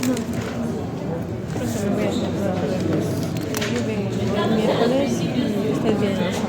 Por eso me voy a comprar pues. Yo vengo el miércoles y ustedes vienen los sábados.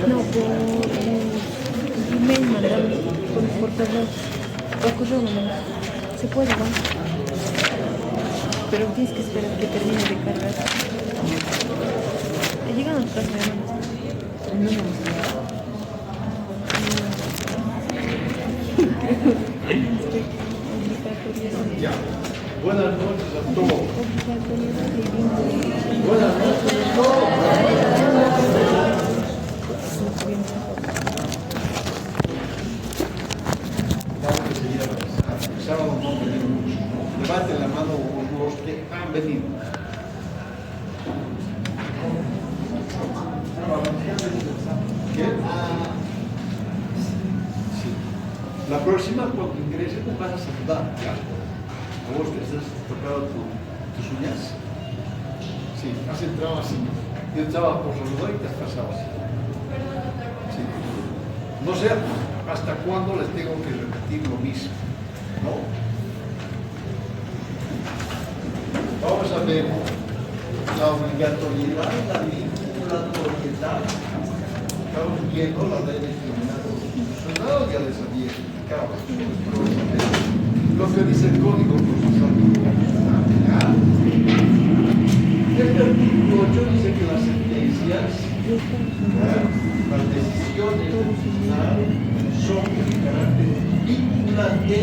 No, por email mandar por correo. Por correo nomás. Se puede, ¿no? Pero tienes que esperar que termine de cargar. Llegan a tu casa, ¿no? No, Ya. Buenas noches a todos. Buenas noches a todos. Vamos a seguir avanzando. El sábado no venimos. Levanten la mano los que han venido. ¿Qué? Sí. La próxima, cuando ingreses, te vas a saludar. ¿A vos que estás tocado tus uñas? Sí, has entrado así. Yo estaba por saludar y te has pasado así. Sí. No sé hasta cuándo les tengo que repetir lo mismo, ¿no? Vamos a ver la obligatoriedad, la vinculatoriedad. Estamos viendo la ley de criminal constitucional, ya les había explicado. Lo que dice el Código Procesal Penal. Este artículo 8 dice que las sentencias, las decisiones del tribunal son de carácter vinculante,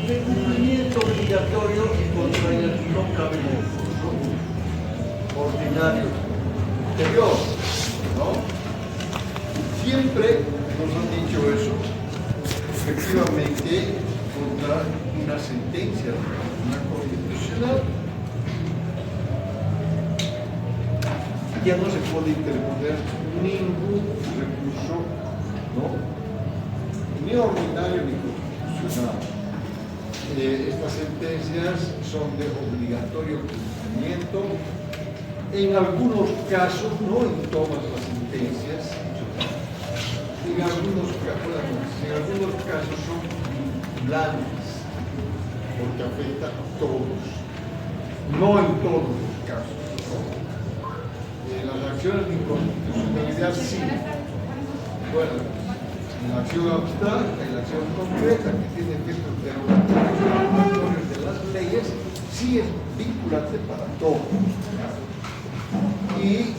de cumplimiento obligatorio y contra ellas no cabe recurso ordinario anterior, ¿no? Siempre nos han dicho eso, efectivamente, contra una sentencia de una constitucional, ya no se puede interponer ningún recurso, ¿no? Ni ordinario ni constitucional. Estas sentencias son de obligatorio cumplimiento. En algunos casos, no en todas las sentencias, en algunos casos son vinculantes, porque afecta a todos, no en todos los casos, ¿no? Las acciones de inconstitucionalidad sí. Bueno, la acción abstracta y la acción concreta que tiene efectos derogatorios de las leyes sí es vinculante para todos. Y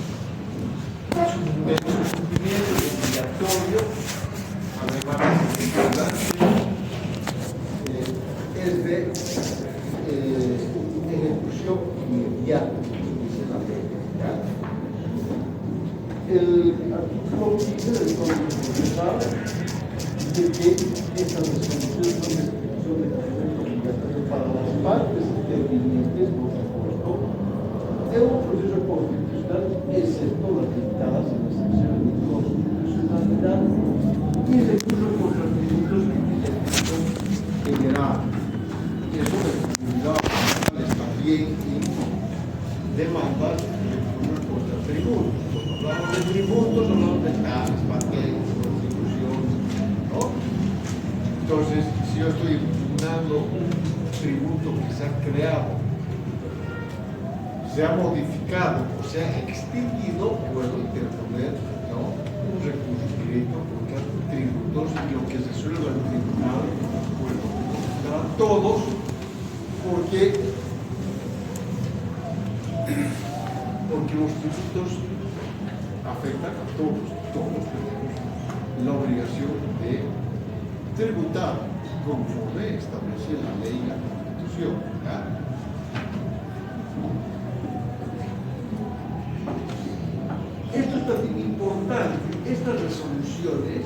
su cumplimiento obligatorio, además de vinculante, es de ejecución inmediata, dice la ley. El artículo 15 del Código Procesal dice que estas resoluciones son de ejecución de carácter obligatorio para las partes intervinientes, por supuesto, de un proceso constitucional, excepto las dictadas en las secciones de constitucionalidad y recursos contra tributos de ejecución general. Eso de comunidad está bien y demandas recursos contra tributos. Cuando hablamos de tributos, hablamos de tasas, patentes, constituciones, ¿no? Entonces, si yo estoy impugnando un tributo que se ha creado, se ha modificado o se ha extinguido, puedo interponer, ¿no?, un recurso directo contra tributos y lo que se resuelva en el tribunal puedo contra todos, porque los tributos afectan a todos tenemos la obligación de tributar conforme establece la ley y la Constitución. ¿Ya? Esto es también importante. Estas resoluciones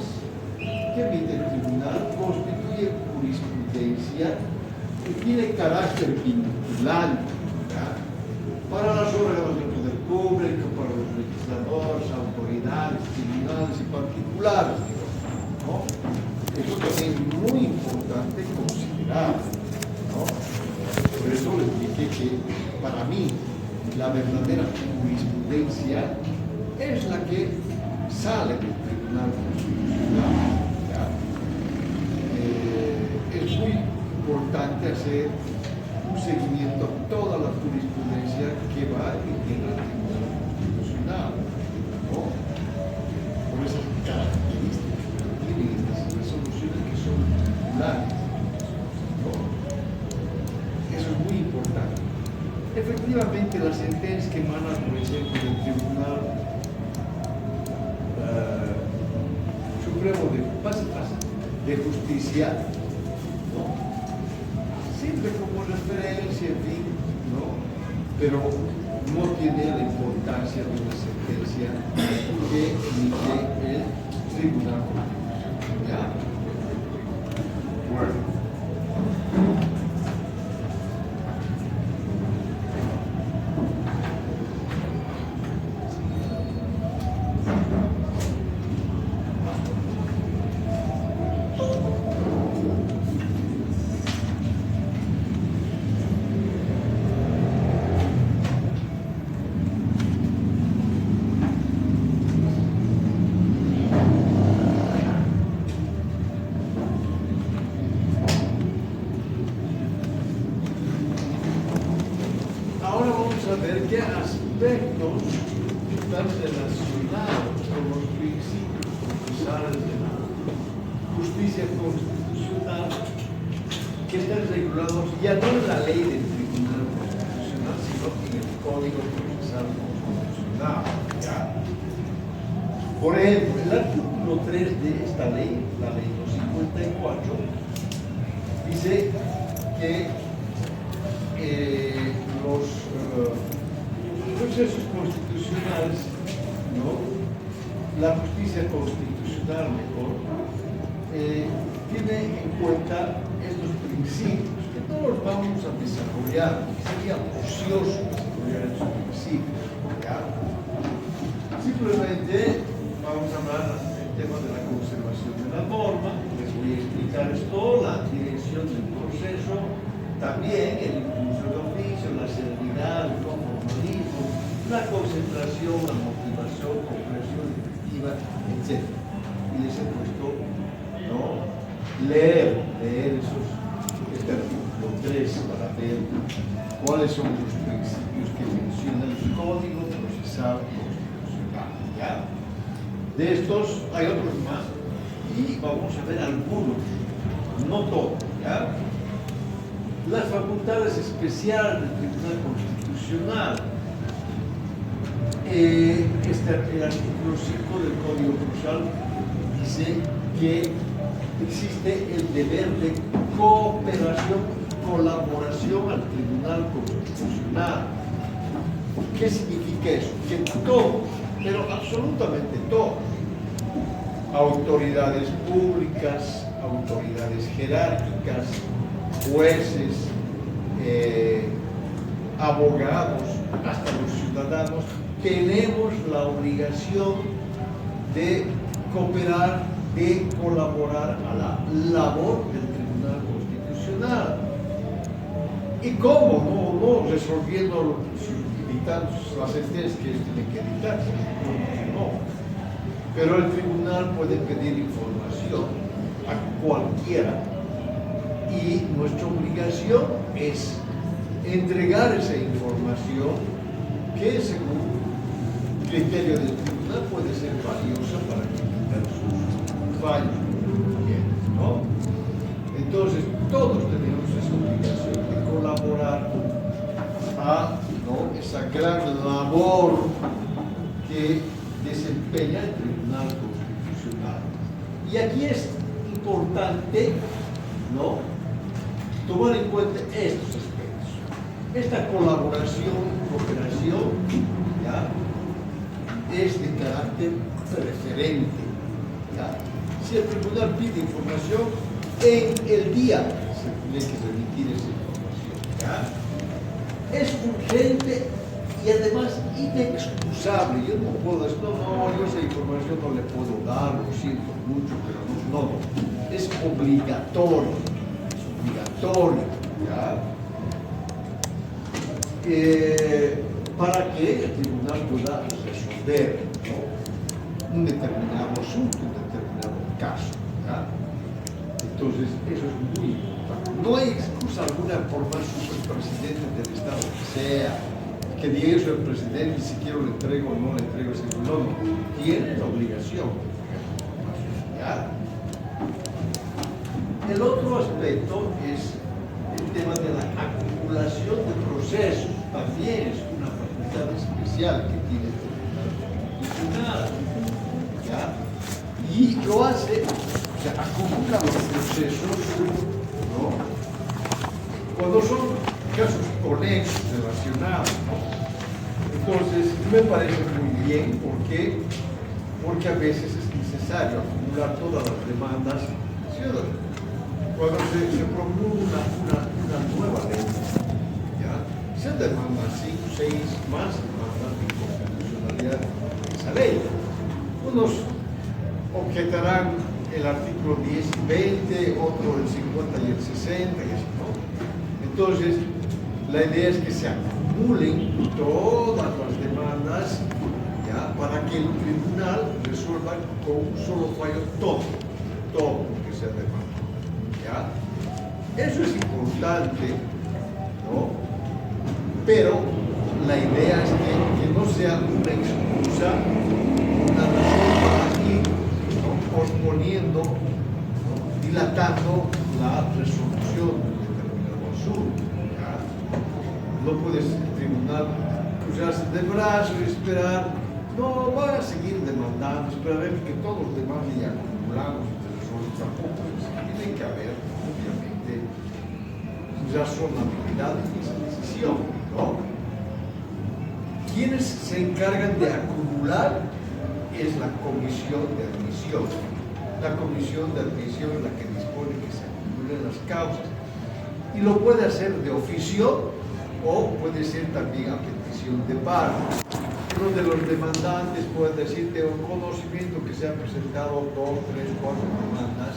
que emite el tribunal constituyen jurisprudencia que tiene carácter vinculante, ¿ya? Para los órganos del poder público, para los legisladores, autoridades, tribunales y particulares, ¿no? Eso también es muy importante considerar, ¿no? Por eso les dije que para mí la verdadera jurisprudencia es la que sale del Tribunal Constitucional. ¿Ya? Es muy importante hacer un seguimiento a toda la jurisprudencia que va a emitir el Tribunal Constitucional, ¿no? Por esas características que tienen estas resoluciones que son vinculantes, ¿no? Eso es muy importante. Efectivamente, la sentencia que emana, por ejemplo, del Tribunal Supremo de Justicia, ¿no? Siempre como referencia, en fin, ¿no? Pero no tiene la importancia de una sentencia que emite el Tribunal Constitucional. ¿Ya? Bueno. Ahora vamos a ver qué aspectos están relacionados con los principios procesales de la justicia constitucional que están regulados ya no en la ley del Tribunal Constitucional, sino en el Código Procesal Constitucional. ¿Ya? Por ejemplo, el artículo 3 de esta ley, la ley 254, dice que los procesos constitucionales, ¿no? La justicia constitucional mejor, tiene en cuenta estos principios que todos vamos a desarrollar. Sería ocioso desarrollar estos principios, ¿ya? Simplemente vamos a hablar del tema de la conservación de la norma. Les voy a explicar esto, la dirección del proceso, también el impulso de oficio, la celeridad, el conformismo, la concentración, la motivación, comprensión efectiva, etc. Y les he puesto, ¿no? leer este artículo 3 para ver cuáles son los principios que menciona el Código Procesal Constitucional. ¿Ya? De estos hay otros más y vamos a ver algunos, no todos. ¿Ya? Las facultades especiales del Tribunal Constitucional. El artículo 5 del Código Procesal dice que existe el deber de cooperación y colaboración al Tribunal Constitucional. ¿Qué significa eso? Que todos, pero absolutamente todos, autoridades públicas, autoridades jerárquicas, jueces, abogados, hasta los ciudadanos, tenemos la obligación de cooperar, de colaborar a la labor del Tribunal Constitucional. ¿Y cómo? No resolviendo, evitando las sentencias que ellos tienen que evitar, no. Pero el tribunal puede pedir información a cualquiera y nuestra obligación es entregar esa información que según criterio del tribunal puede ser valiosa para quitar sus fallos, ¿no? Entonces todos tenemos esa obligación de colaborar a, ¿no?, esa gran labor que desempeña el Tribunal Constitucional. Y aquí es importante, ¿no?, tomar en cuenta estos aspectos. Esta colaboración, cooperación, ¿ya?, es de carácter preferente, ¿ya? Si el tribunal pide información, en el día se tiene que remitir esa información, ¿ya? Es urgente y además inexcusable. Yo no puedo decir, no, yo esa información no le puedo dar, lo siento mucho, pero no. Es obligatorio, ¿ya? Para que el tribunal pueda resolver, ¿no?, un determinado asunto, un determinado caso, ¿ya? Entonces, eso es muy importante. No hay excusa alguna por más que soy presidente del Estado que sea, que diga yo soy el presidente y si quiero le entrego o no le entrego ese no, tiene la obligación, ¿ya? El otro aspecto es el tema de la acumulación de procesos. También es una facultad especial que tiene el tribunal, ¿ya? Y lo hace, o sea, acumula los procesos, ¿no?, cuando son casos conexos, relacionados, ¿no? Entonces, me parece muy bien, ¿por qué? Porque a veces es necesario acumular todas las demandas ciudadanas. Cuando se promulga una nueva ley, ¿ya?, se demandan 5, 6 más demandas de constitucionalidad de esa ley. Unos objetarán el artículo 10 y 20, otro el 50 y el 60, y así, ¿no? Entonces, la idea es que se acumulen todas las demandas, ¿ya?, para que el tribunal resuelva con un solo fallo todo lo que se demanda, ¿ya? Eso es importante, ¿no? Pero la idea es que no sea una excusa, una razón para ir, ¿no?, posponiendo, ¿no?, dilatando la resolución de un determinado asunto, ¿ya? No puedes el tribunal cruzarse de brazos y esperar, no, va a seguir demandando, esperar que todos demanden y acumulamos y se resuelve tampoco. Tiene que haber, obviamente, razonabilidad en esa decisión, ¿no? Quienes se encargan de acumular es la comisión de admisión. La comisión de admisión es la que dispone que se acumulen las causas. Y lo puede hacer de oficio o puede ser también a petición de parte. Uno de los demandantes puede decir, tengo conocimiento que se han presentado 2, 3, 4 demandas,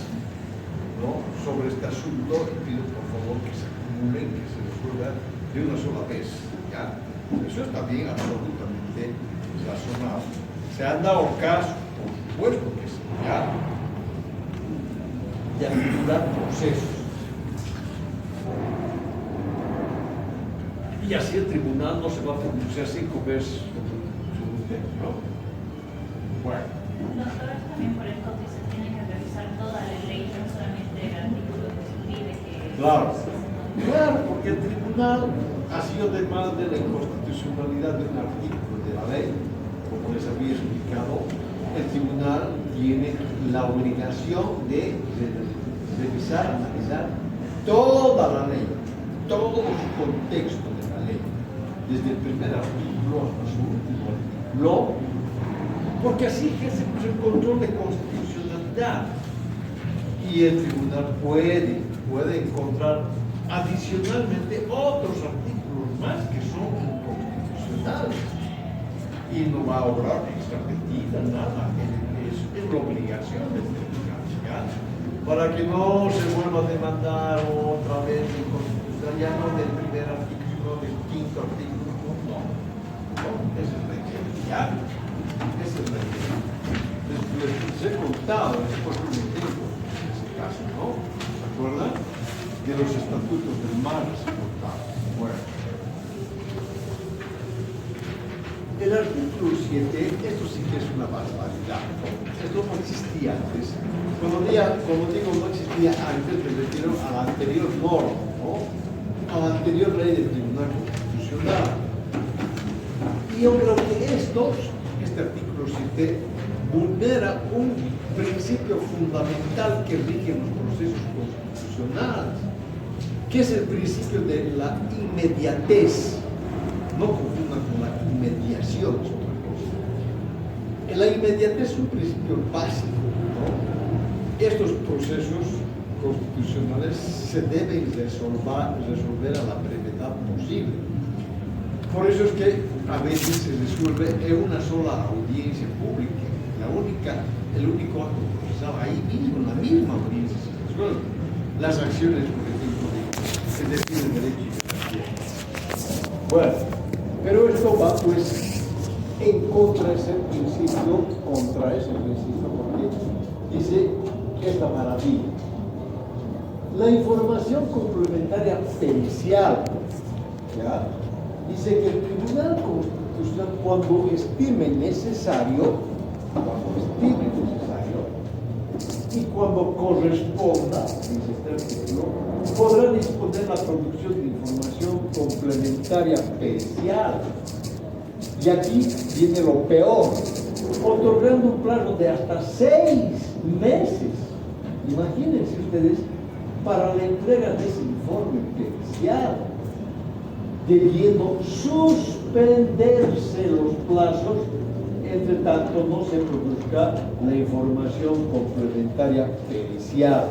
¿no?, sobre este asunto y pido por favor que se acumulen, que se resuelva de una sola vez, ¿ya? Eso está bien, absolutamente razonable. Se han dado casos, por supuesto que sí, ¿ya?, de acumular procesos. Y así el tribunal no se va a pronunciar 5 veces sobre un tema, ¿no? Bueno. Doctora, también por esto que se tiene que revisar toda la ley, no solamente el artículo que se pide que... Claro, porque el tribunal ha sido demanda de la inconstitucionalidad de un artículo de la ley, como les había explicado. El tribunal tiene la obligación de revisar, analizar toda la ley, todo su contexto de la ley, desde el primer artículo hasta su último artículo, porque así ejerce el control de constitucionalidad. Y el tribunal puede encontrar adicionalmente otros artículos más que son inconstitucionales. Y no va a obrar extrapetida, nada. Es la obligación del tribunal, ¿ya?, para que no se vuelva a demandar otra vez de inconstitucionalidad, ya no del primer artículo, del quinto artículo, no. Esa es la idea, ¿ya? Esa es la idea. Les he contado, después de un tiempo, en ese caso, ¿no? ¿Se acuerdan? De los estatutos del mar se contaba. Bueno. El artículo 7, esto sí que es una barbaridad, ¿no? Esto no existía antes. Cuando digo no existía antes, me refiero a la anterior norma, ¿no?, a la anterior ley del Tribunal Constitucional. Y yo creo que este artículo 7 vulnera un principio fundamental que rige los procesos constitucionales, que es el principio de la inmediatez. No confundan con la inmediación, es otra cosa. La inmediatez es un principio básico, ¿no? Estos procesos constitucionales se deben resolver a la brevedad posible. Por eso es que a veces se resuelve en una sola audiencia pública. El único acto procesal ahí mismo, en la misma audiencia se resuelve. Las acciones, por ejemplo, se definen derecho y garantías. Bueno, pero esto va pues en contra de ese principio, porque dice esta maravilla. La información complementaria pericial, ¿ya? Dice que el Tribunal Constitucional, cuando estime necesario, y cuando corresponda, dice este artículo, podrá disponer la producción de información complementaria pericial. Y aquí viene lo peor, otorgando un plazo de hasta 6 meses. Imagínense ustedes, para la entrega de ese informe pericial, debiendo suspenderse los plazos, entre tanto no se produzca la información complementaria pericial.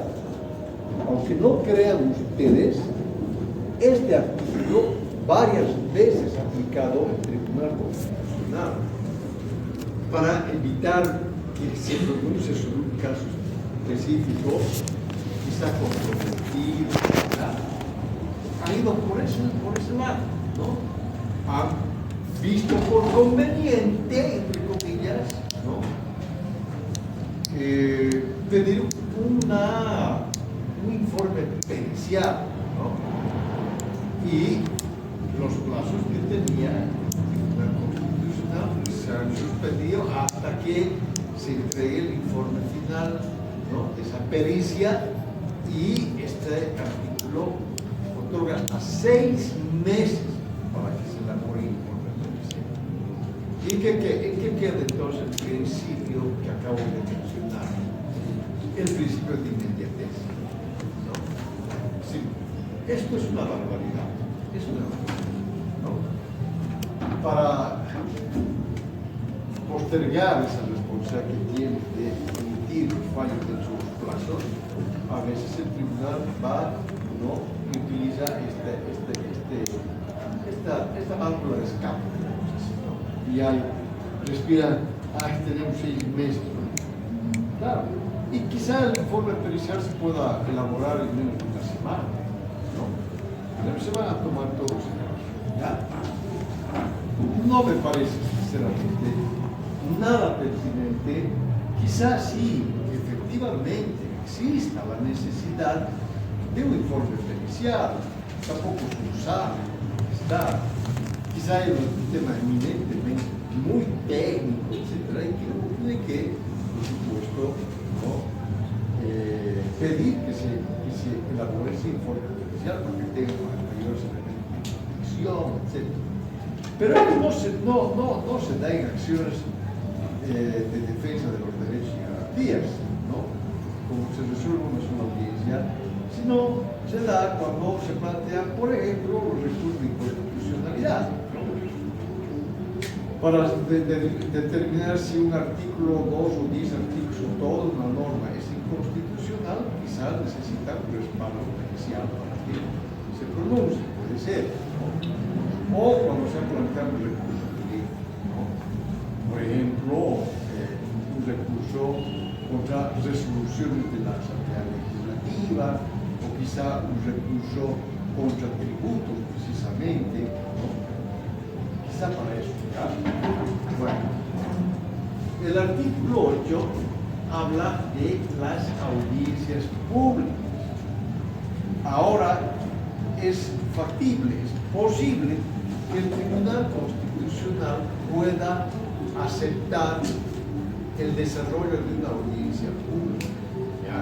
Aunque no crean ustedes, este artículo varias veces aplicado en el Tribunal Constitucional para evitar que se pronuncie sobre un caso específico, quizá comprometido, ha ido por ese lado, ¿no? Han visto por conveniente, entre comillas, ¿no? Pedir un informe pericial, ¿no? Y los plazos que tenía la Constitucional se han suspendido hasta que se entregue el informe final, ¿no? De esa pericia, y este artículo otorga hasta 6 meses para que se elabore el informe pericial. ¿Y en qué queda entonces el principio que acabo de mencionar? El principio de inmediatez, ¿no? Sí, esto es una barbaridad. Es una barbaridad, ¿no? Para postergar esa responsabilidad que tiene de emitir los fallos de sus plazos, a veces el tribunal va, ¿no? Y utiliza esta válvula de escape, ¿no? Y ahí respira, tenemos 6 meses, ¿no? Claro, y quizá el informe pericial se pueda elaborar en menos de una semana, ¿no? Pero se van a tomar todos en el, ¿ya? No me parece, sinceramente, nada pertinente. Quizás sí, efectivamente, exista la necesidad de un informe pericial, tampoco se usa, está. Quizá es un tema eminentemente muy técnico, etcétera, y que uno tiene que, por supuesto, ¿no? Pedir que se elabore ese informe pericial para que tenga mayores elementos de protección, etcétera. Pero no se da en acciones de defensa de los derechos y garantías, ¿no? Como se resuelve una sola audiencia, sino se da cuando se plantean, por ejemplo, los recursos de inconstitucionalidad, ¿no? Para determinar si un artículo, 2 o 10 artículos o toda una norma es inconstitucional, quizás necesita un respaldo judicial para que se pronuncie, puede ser, ¿no? O cuando se ha planteado un recurso jurídico, ¿no? Por ejemplo, un recurso contra resoluciones de la Asamblea Legislativa, o quizá un recurso contra tributos, precisamente, ¿no? Quizá para eso, ¿ya? Bueno, el artículo 8 habla de las audiencias públicas. Ahora es factible, es posible que el Tribunal Constitucional pueda aceptar el desarrollo de una audiencia pública, ¿ya?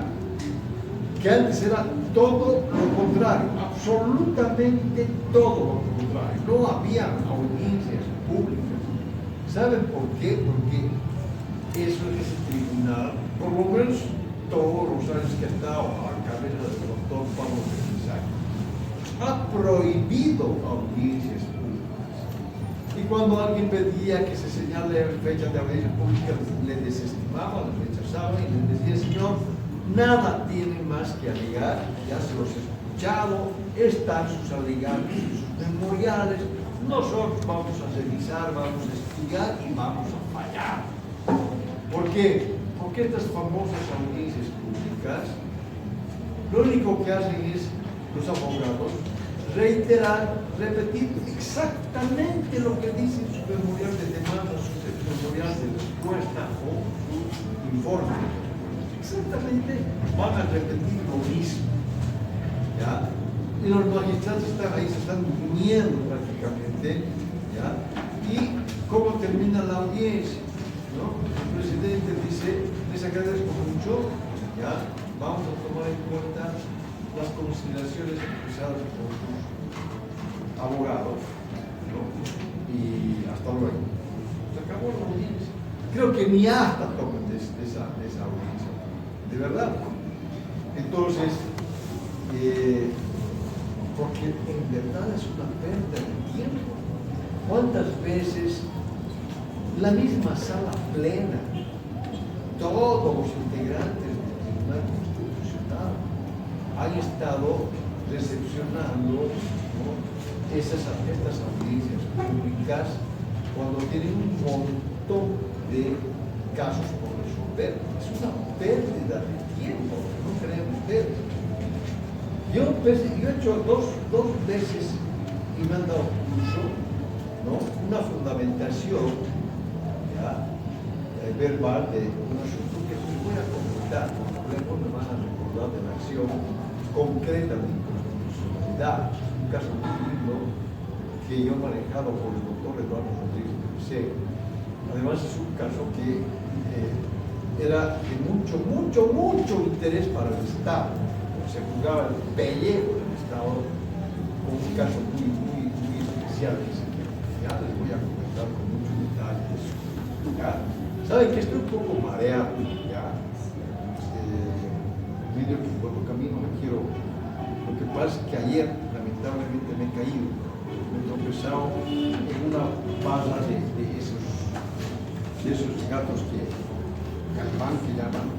Que antes era todo lo contrario, absolutamente todo lo contrario. No había audiencias públicas. ¿Saben por qué? Porque eso es ese tribunal, por lo menos todos los años que ha estado a la cabeza del doctor Pablo Mensaje, ha prohibido audiencias públicas. Y cuando alguien pedía que se señale fecha de audiencia pública, le desestimaba, le rechazaba y le decía, señor, nada tiene más que alegar, ya se los he escuchado, están sus alegatos y sus memoriales, nosotros vamos a revisar, vamos a estudiar y vamos a fallar. ¿Por qué? Porque estas famosas audiencias públicas, lo único que hacen es, los abogados, reiterar, repetir exactamente lo que dicen su memorial de demanda, su memorial de respuesta o su informe. Exactamente van a repetir lo mismo. ¿Ya? Y los magistrados están ahí, se están durmiendo prácticamente. ¿Ya? ¿Y cómo termina la audiencia? ¿No? El presidente dice, les agradezco mucho, ¿ya? Vamos a tomar en cuenta las consideraciones expresadas por sus abogados, ¿no? Y hasta luego. Se acabó la audiencia. Creo que ni hasta toman de esa audiencia. De verdad. Entonces, porque en verdad es una pérdida de tiempo. ¿Cuántas veces la misma sala plena, todos los integrantes del Tribunal Constitucional han estado recepcionando, ¿no?, estas audiencias públicas cuando tienen un montón de casos por resolver? Es una pérdida de tiempo, ¿no creen ustedes? Yo he hecho dos veces y me han dado curso, ¿no?, una fundamentación verbal de un asunto que les voy a comentar, luego me van a recordar de la acción concreta de inconstitucionalidad, un caso muy lindo que yo he manejado por el doctor Eduardo Rodríguez de Picero. Además es un caso que era de mucho interés para el Estado, porque se juzgaba el pellejo del Estado con un caso muy especial que ya les voy a comentar con muchos detalles. ¿Ya? Saben que estoy un poco mareado, ya. Medio que cuando camino me quiero. Lo que pasa es que ayer, lamentablemente, me he caído. Me he tropezado en una pala de esos gatos que caimán que llaman.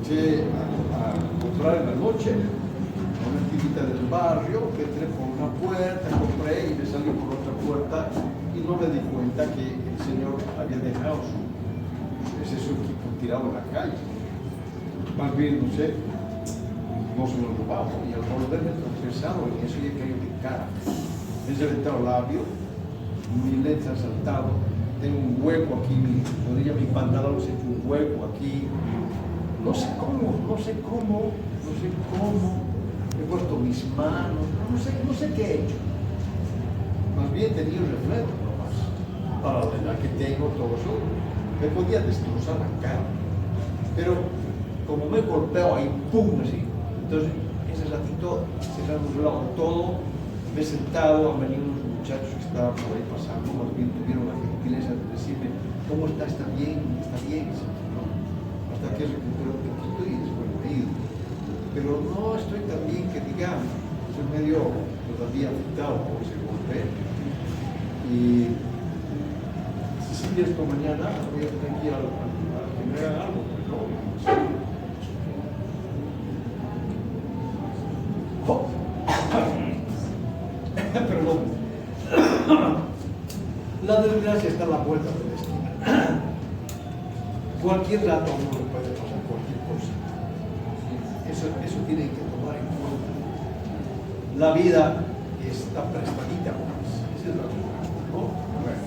Que a comprar en la noche, a una activista del barrio, que entré por una puerta, compré y me salí por otra puerta y no me di cuenta que el señor había dejado su equipo tirado en la calle. Más bien, no sé, no se lo robado. Y al volverme tropezado, en eso ya cayó de cara. Me he reventado el labio, mi lente ha saltado, tengo un hueco aquí, mi pantalón se ha hecho un hueco aquí. No sé cómo, he puesto mis manos, no sé qué he hecho. Más bien tenía un reflejo nomás. Para la edad que tengo, todo eso, me podía destrozar la cara. Pero como me he golpeado ahí, ¡pum!, así. Entonces, ese ratito se me ha nublado todo, me he sentado, han venido unos muchachos que estaban por ahí pasando, más bien tuvieron la gentileza de decirme, ¿cómo está? ¿Está bien? ¿No? Hasta que recuperó un poquito y después me he ido. Pero no estoy tan bien que digamos, estoy medio todavía afectado por ese golpe. Y si sigue esto mañana, voy a tener que ir a que me hagan algo, pues no. Perdón. La desgracia está a la vuelta de la esquina. Cualquier rato a uno le puede pasar cualquier cosa. Eso tienen que tomar en cuenta. La vida está prestadita, pues. Esa es la verdad, ¿no? Bueno,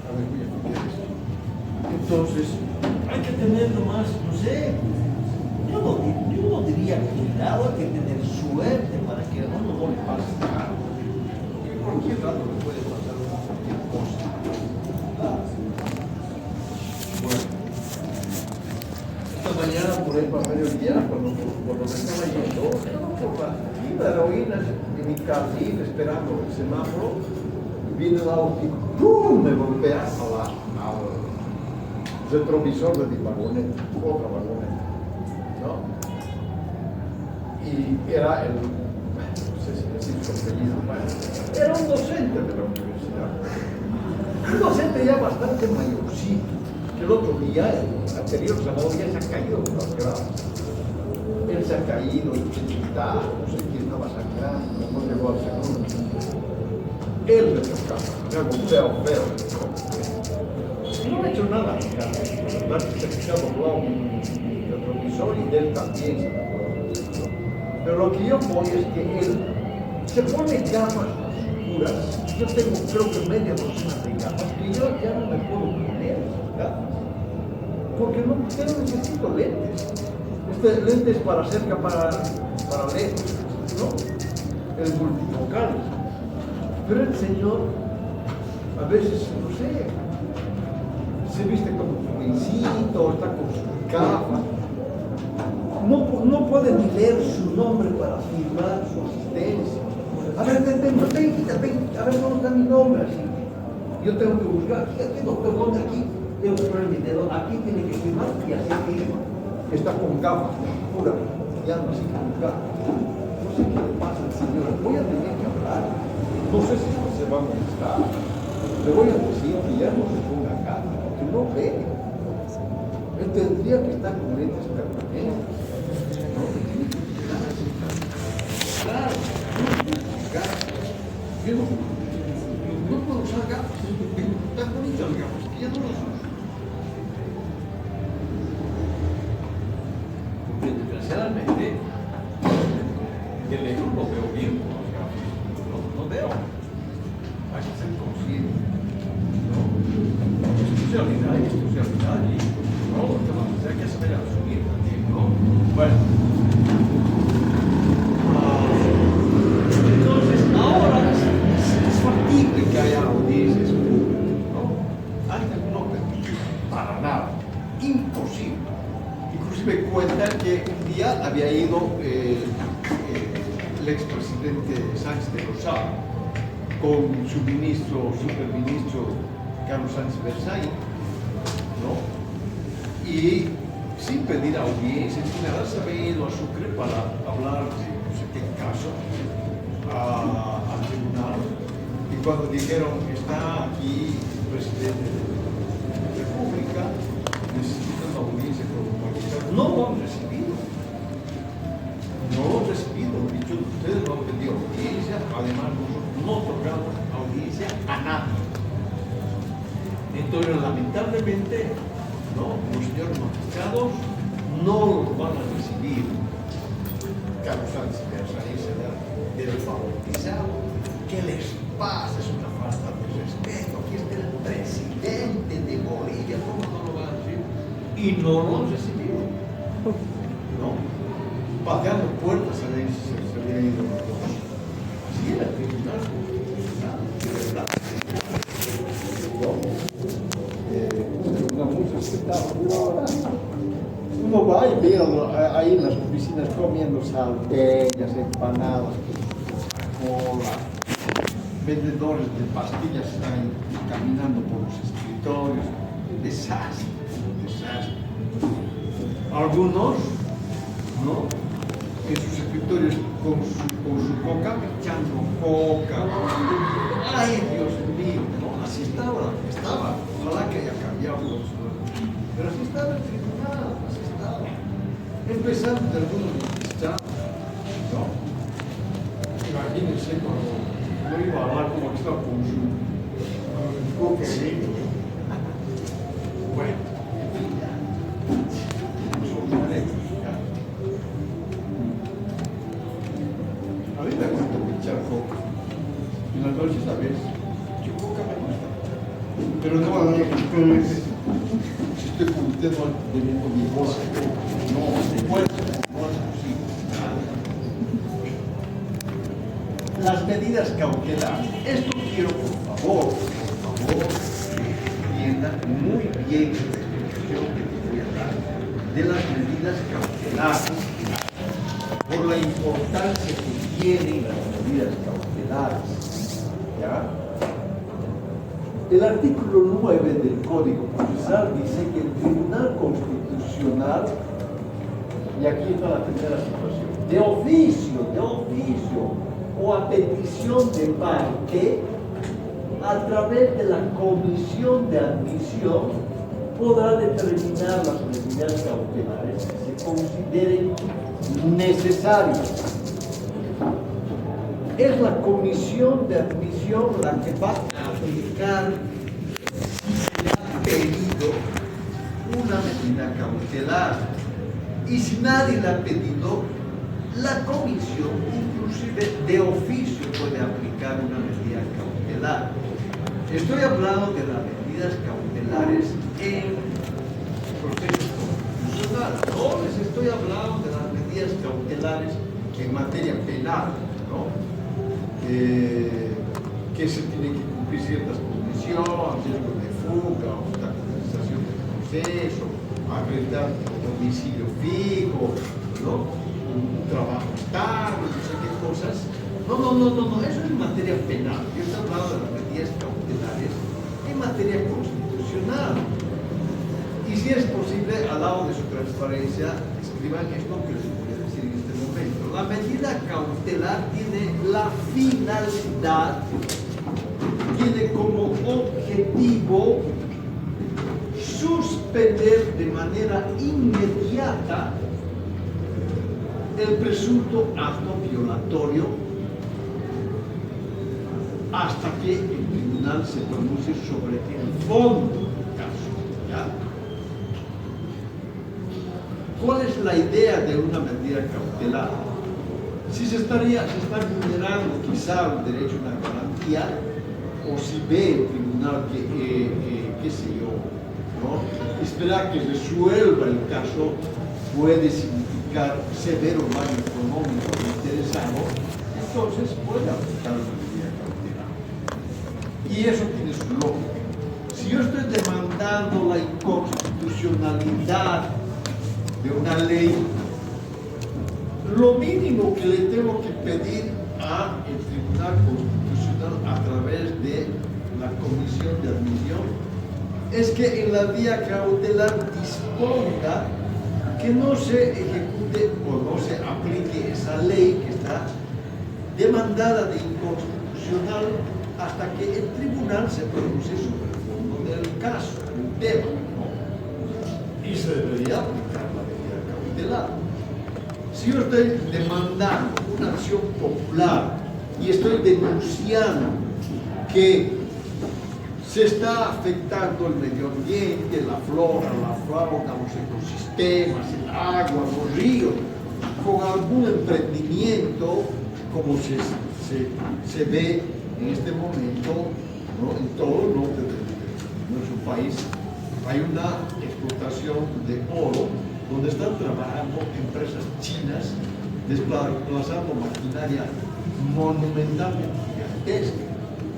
a ver, voy a copiar esto. Entonces, hay que tener nomás, no sé, yo no diría cuidado, hay que tener suerte para que a uno no le pase nada. Porque cualquier rato le puede pasar cualquier cosa. Bueno, esta mañana por ahí para mediodía, cuando me estaba yendo, por la heroína en mi carril esperando el semáforo, viene el auto y ¡pum!, me golpea retrovisor de mi vagoneta, otra vagoneta, ¿no? Y era no sé si decir su apellido, era un docente de la universidad. Un docente ya bastante mayorcito, que el otro día, el anterior sábado, ya se ha caído de las gradas. Él se ha caído, y no sé quién estaba sangrando, no llegó al segundo. Él me tocaba, feo. No ha hecho nada, la verdad que se ha quedado doblado un retrovisor y él también se ha doblado. Pero lo que yo voy es que él se pone gafas oscuras. Yo tengo creo que media docena de gafas que yo ya no me puedo poner esas gafas. Porque no necesito lentes. Lentes para cerca, para leer, ¿no? El multifocal. Pero el señor, a veces, no sé, se viste como jovencito, está con sus gafas. No puede ni leer su nombre para firmar su asistencia. A ver, ven, a ver, ¿dónde está mi nombre? Así. Yo tengo que buscar, aquí, doctor, ¿dónde aquí? Tengo que poner mi dedo, aquí tiene que firmar y así firma. Está con gafas, pura, ya no sé qué buscar. No sé qué le pasa al señor, voy a tener que hablar. No sé si se va a molestar. Le voy a decir que ya no se ponga gafas, porque no ve. Él tendría que estar con lentes permanentes. Claro, yo no puedo usar gafas, están bonitas las gafas, que ya no las uso. Porque desgraciadamente, el lejos lo veo bien con las gafas, no veo. Hay que ser consciente, ¿no? Esto se olvida, y no, hay que saber asumir también, ¿no? Bueno. Entonces, ahora es factible que haya audiencias públicas, ¿no? Antes no permitía, para nada, imposible. Inclusive cuentan que un día había ido el expresidente Sánchez de Lozada con su superministro Carlos Sánchez Versailles, ¿no? Y sin pedir audiencia, sin nada, se había ido a Sucre para hablar de no sé qué caso al tribunal. Y cuando dijeron, está aquí el presidente de la República, necesitan la audiencia con el magistrado, no lo han recibido. No lo han recibido, han dicho, ustedes no han pedido audiencia, además nosotros no tocamos audiencia a nadie. Entonces, lamentablemente, ¿no? Los señores magistrados no los van a recibir. Carlos Sánchez Versailles será del bautizado. ¿Qué les pasa? Es una falta de respeto. Aquí está el presidente de Bolivia, ¿cómo no lo van a recibir? Y no lo han recibido. ¿No? Pateando puertas se había ido los dos. Así era el tribunal constitucional, de verdad. Muy respetado. Uno va y ve ahí en las oficinas comiendo salteñas, empanadas, cola, vendedores de pastillas están caminando por los escritorios. Un desastre, un desastre. Algunos, ¿no? En sus escritorios con su coca, echando coca. Ay, Dios mío, ¿no? Así estaba. Ojalá que haya cambiado los. Pero así estaba el tribunal, así estaba. Empezando de algunos magistrados, ¿no? Imagínense cuando no iba a hablar como que estaba con su cocaína. Bueno, son anécdotas, ya. A mí me gusta echar coca. En las noches a veces, yo coca me gusta. Pero no van a ver si estoy con usted bebiendo mi bolsa de coca. No es posible. Las medidas cautelares. Esto quiero, por favor, que entiendan muy bien la explicación que te voy a dar de las medidas cautelares, por la importancia que tienen las medidas cautelares. ¿Ya? El artículo 9 del Código Procesal dice que el Tribunal Constitucional, y aquí está la primera situación, de oficio, o a petición de parte, a través de la comisión de admisión, podrá determinar las medidas cautelares que se consideren necesarias. Es la comisión de admisión la que va a aplicar si se le ha pedido una medida cautelar. Y si nadie la ha pedido, la comisión inclusive de oficio puede aplicar una medida cautelar. Estoy hablando de las medidas cautelares en procesos constitucionales. No les estoy hablando de las medidas cautelares en materia penal, ¿no? Que se tienen que cumplir ciertas condiciones, riesgo de fuga, obstaculización del proceso, acreditar domicilio fijo, ¿no? Un trabajo estable, no sé qué cosas. No, eso es materia penal. Yo estoy hablando de las medidas cautelares en materia constitucional. Y si es posible, al lado de su transparencia, escriban esto que les voy a decir en este momento. La medida cautelar tiene la finalidad, tiene como objetivo suspender de manera inmediata el presunto acto violatorio hasta que el tribunal se pronuncie sobre el fondo del caso. ¿Ya? ¿Cuál es la idea de una medida cautelar? Si se está vulnerando quizá el derecho a una garantía, o si ve el tribunal que qué sé yo, ¿no? Esperar que resuelva el caso puede significar severo daño económico al interesado, entonces puede aplicar una medida cautelar. Y eso tiene su lógica. Si yo estoy demandando la inconstitucionalidad de una ley, lo mínimo que le tengo que pedir al Tribunal Constitucional a través de la Comisión de Admisión es que en la vía cautelar disponga que no se ejecute o no se aplique esa ley que está demandada de inconstitucional hasta que el tribunal se pronuncie sobre el fondo del caso, el tema, ¿no? Y se debería aplicar la medida cautelar. Si yo estoy demandando una acción popular y estoy denunciando que se está afectando el medio ambiente, la flora, la fauna, los ecosistemas, el agua, los ríos, con algún emprendimiento, como se ve en este momento, ¿no? En todo el norte de nuestro país, hay una explotación de oro donde están trabajando empresas chinas desplazando maquinaria monumentalmente gigantesca.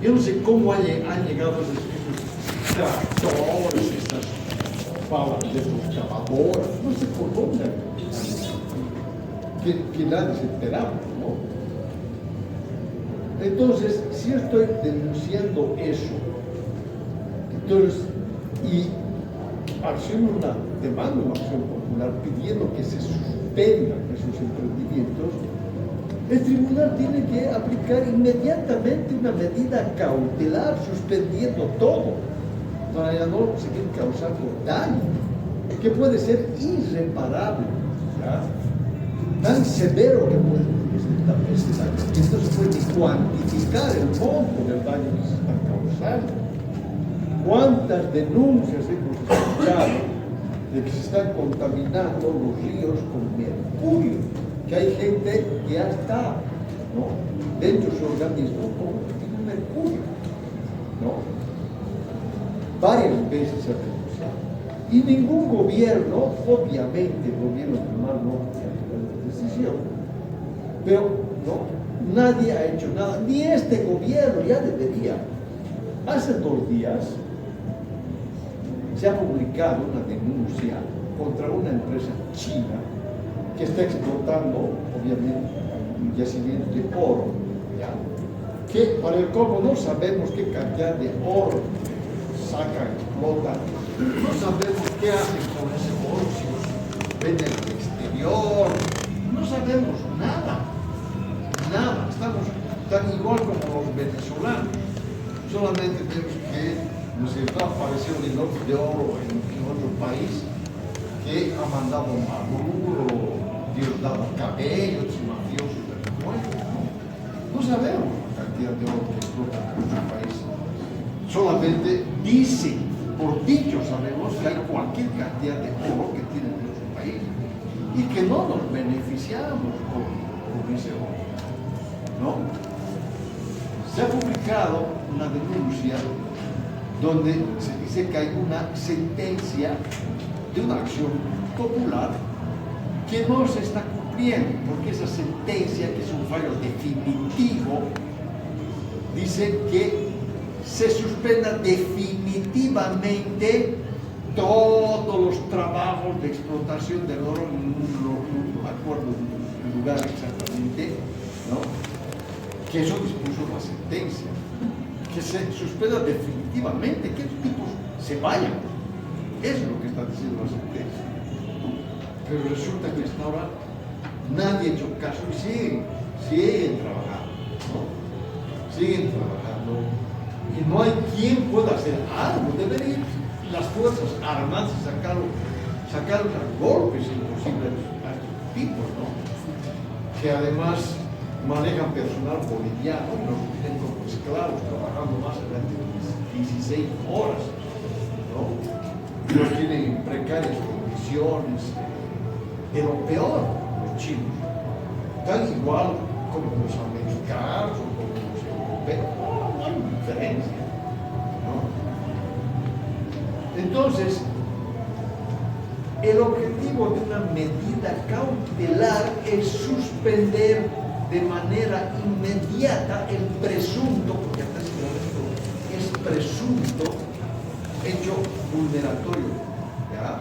Yo no sé cómo han llegado esos tractores, esas palas de excavadoras, no sé por dónde, que nadie se enteraba, ¿no? Entonces, si yo estoy denunciando eso, entonces, y acciono una demanda, una acción popular pidiendo que se suspendan esos emprendimientos, el tribunal tiene que aplicar inmediatamente una medida cautelar suspendiendo todo para ya no seguir causando daño que puede ser irreparable, ¿ya? Tan severo que puede ser ese daño, que no se puede cuantificar el monto del daño que se está causando. ¿Cuántas denuncias hemos escuchado de que se están contaminando los ríos con mercurio? Que hay gente que ya está, ¿no?, dentro de su organismo con mercurio, ¿no? Varias veces se ha denunciado. Y ningún gobierno, obviamente el gobierno normal no tiene la decisión, pero no, nadie ha hecho nada, ni este gobierno ya debería. Hace 2 días se ha publicado una denuncia contra una empresa china que está explotando, obviamente, un yacimiento de oro, ¿ya? Que para el colmo no sabemos qué cantidad de oro sacan, explotan. No sabemos qué hacen con ese oro, si los venden al exterior. No sabemos nada. Nada. Estamos tan igual como los venezolanos. Solamente tenemos que, ¿no es cierto?, apareció un lingote de oro en otro país que ha mandado Maduro, Diosdado Cabello, sus mafiosos del mundo, ¿no? No sabemos la cantidad de oro que explota en nuestro país. Solamente dicen, por dicho sabemos que hay cualquier cantidad de oro que tiene nuestro país y que no nos beneficiamos con ese oro, ¿no? Se ha publicado una denuncia donde se dice que hay una sentencia de una acción popular que no se está cumpliendo, porque esa sentencia, que es un fallo definitivo, dice que se suspenda definitivamente todos los trabajos de explotación del oro, no me acuerdo el lugar exactamente, ¿no?, que eso dispuso la sentencia, que se suspenda definitivamente, que estos tipos se vayan. Eso es lo que está diciendo la sentencia. Pero resulta que hasta ahora nadie ha hecho caso y siguen trabajando, ¿no? Siguen trabajando y no hay quien pueda hacer algo. Deberían las Fuerzas Armadas sacar a golpes imposibles a estos tipos, ¿no? Que además manejan personal boliviano y los tienen como esclavos trabajando más de 16 horas, ¿no? Los tienen en precarias condiciones, de lo peor, los chinos, tan igual como los americanos o como los europeos, no hay diferencia, ¿no? Entonces, el objetivo de una medida cautelar es suspender de manera inmediata el presunto, porque hasta ese momento es presunto, hecho vulneratorio, ¿ya?,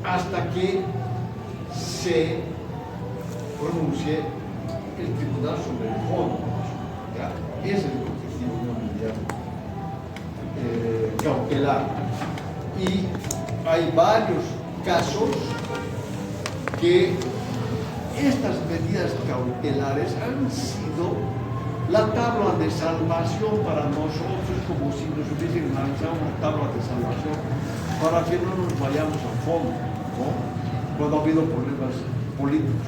hasta que se pronuncie el tribunal sobre el fondo, ¿ya? Ese es el objetivo de una medida cautelar. Y hay varios casos que estas medidas cautelares han sido la tabla de salvación para nosotros, como si nos hubiesen lanzado una tabla de salvación para que no nos vayamos a fondo, ¿no?, cuando ha habido problemas políticos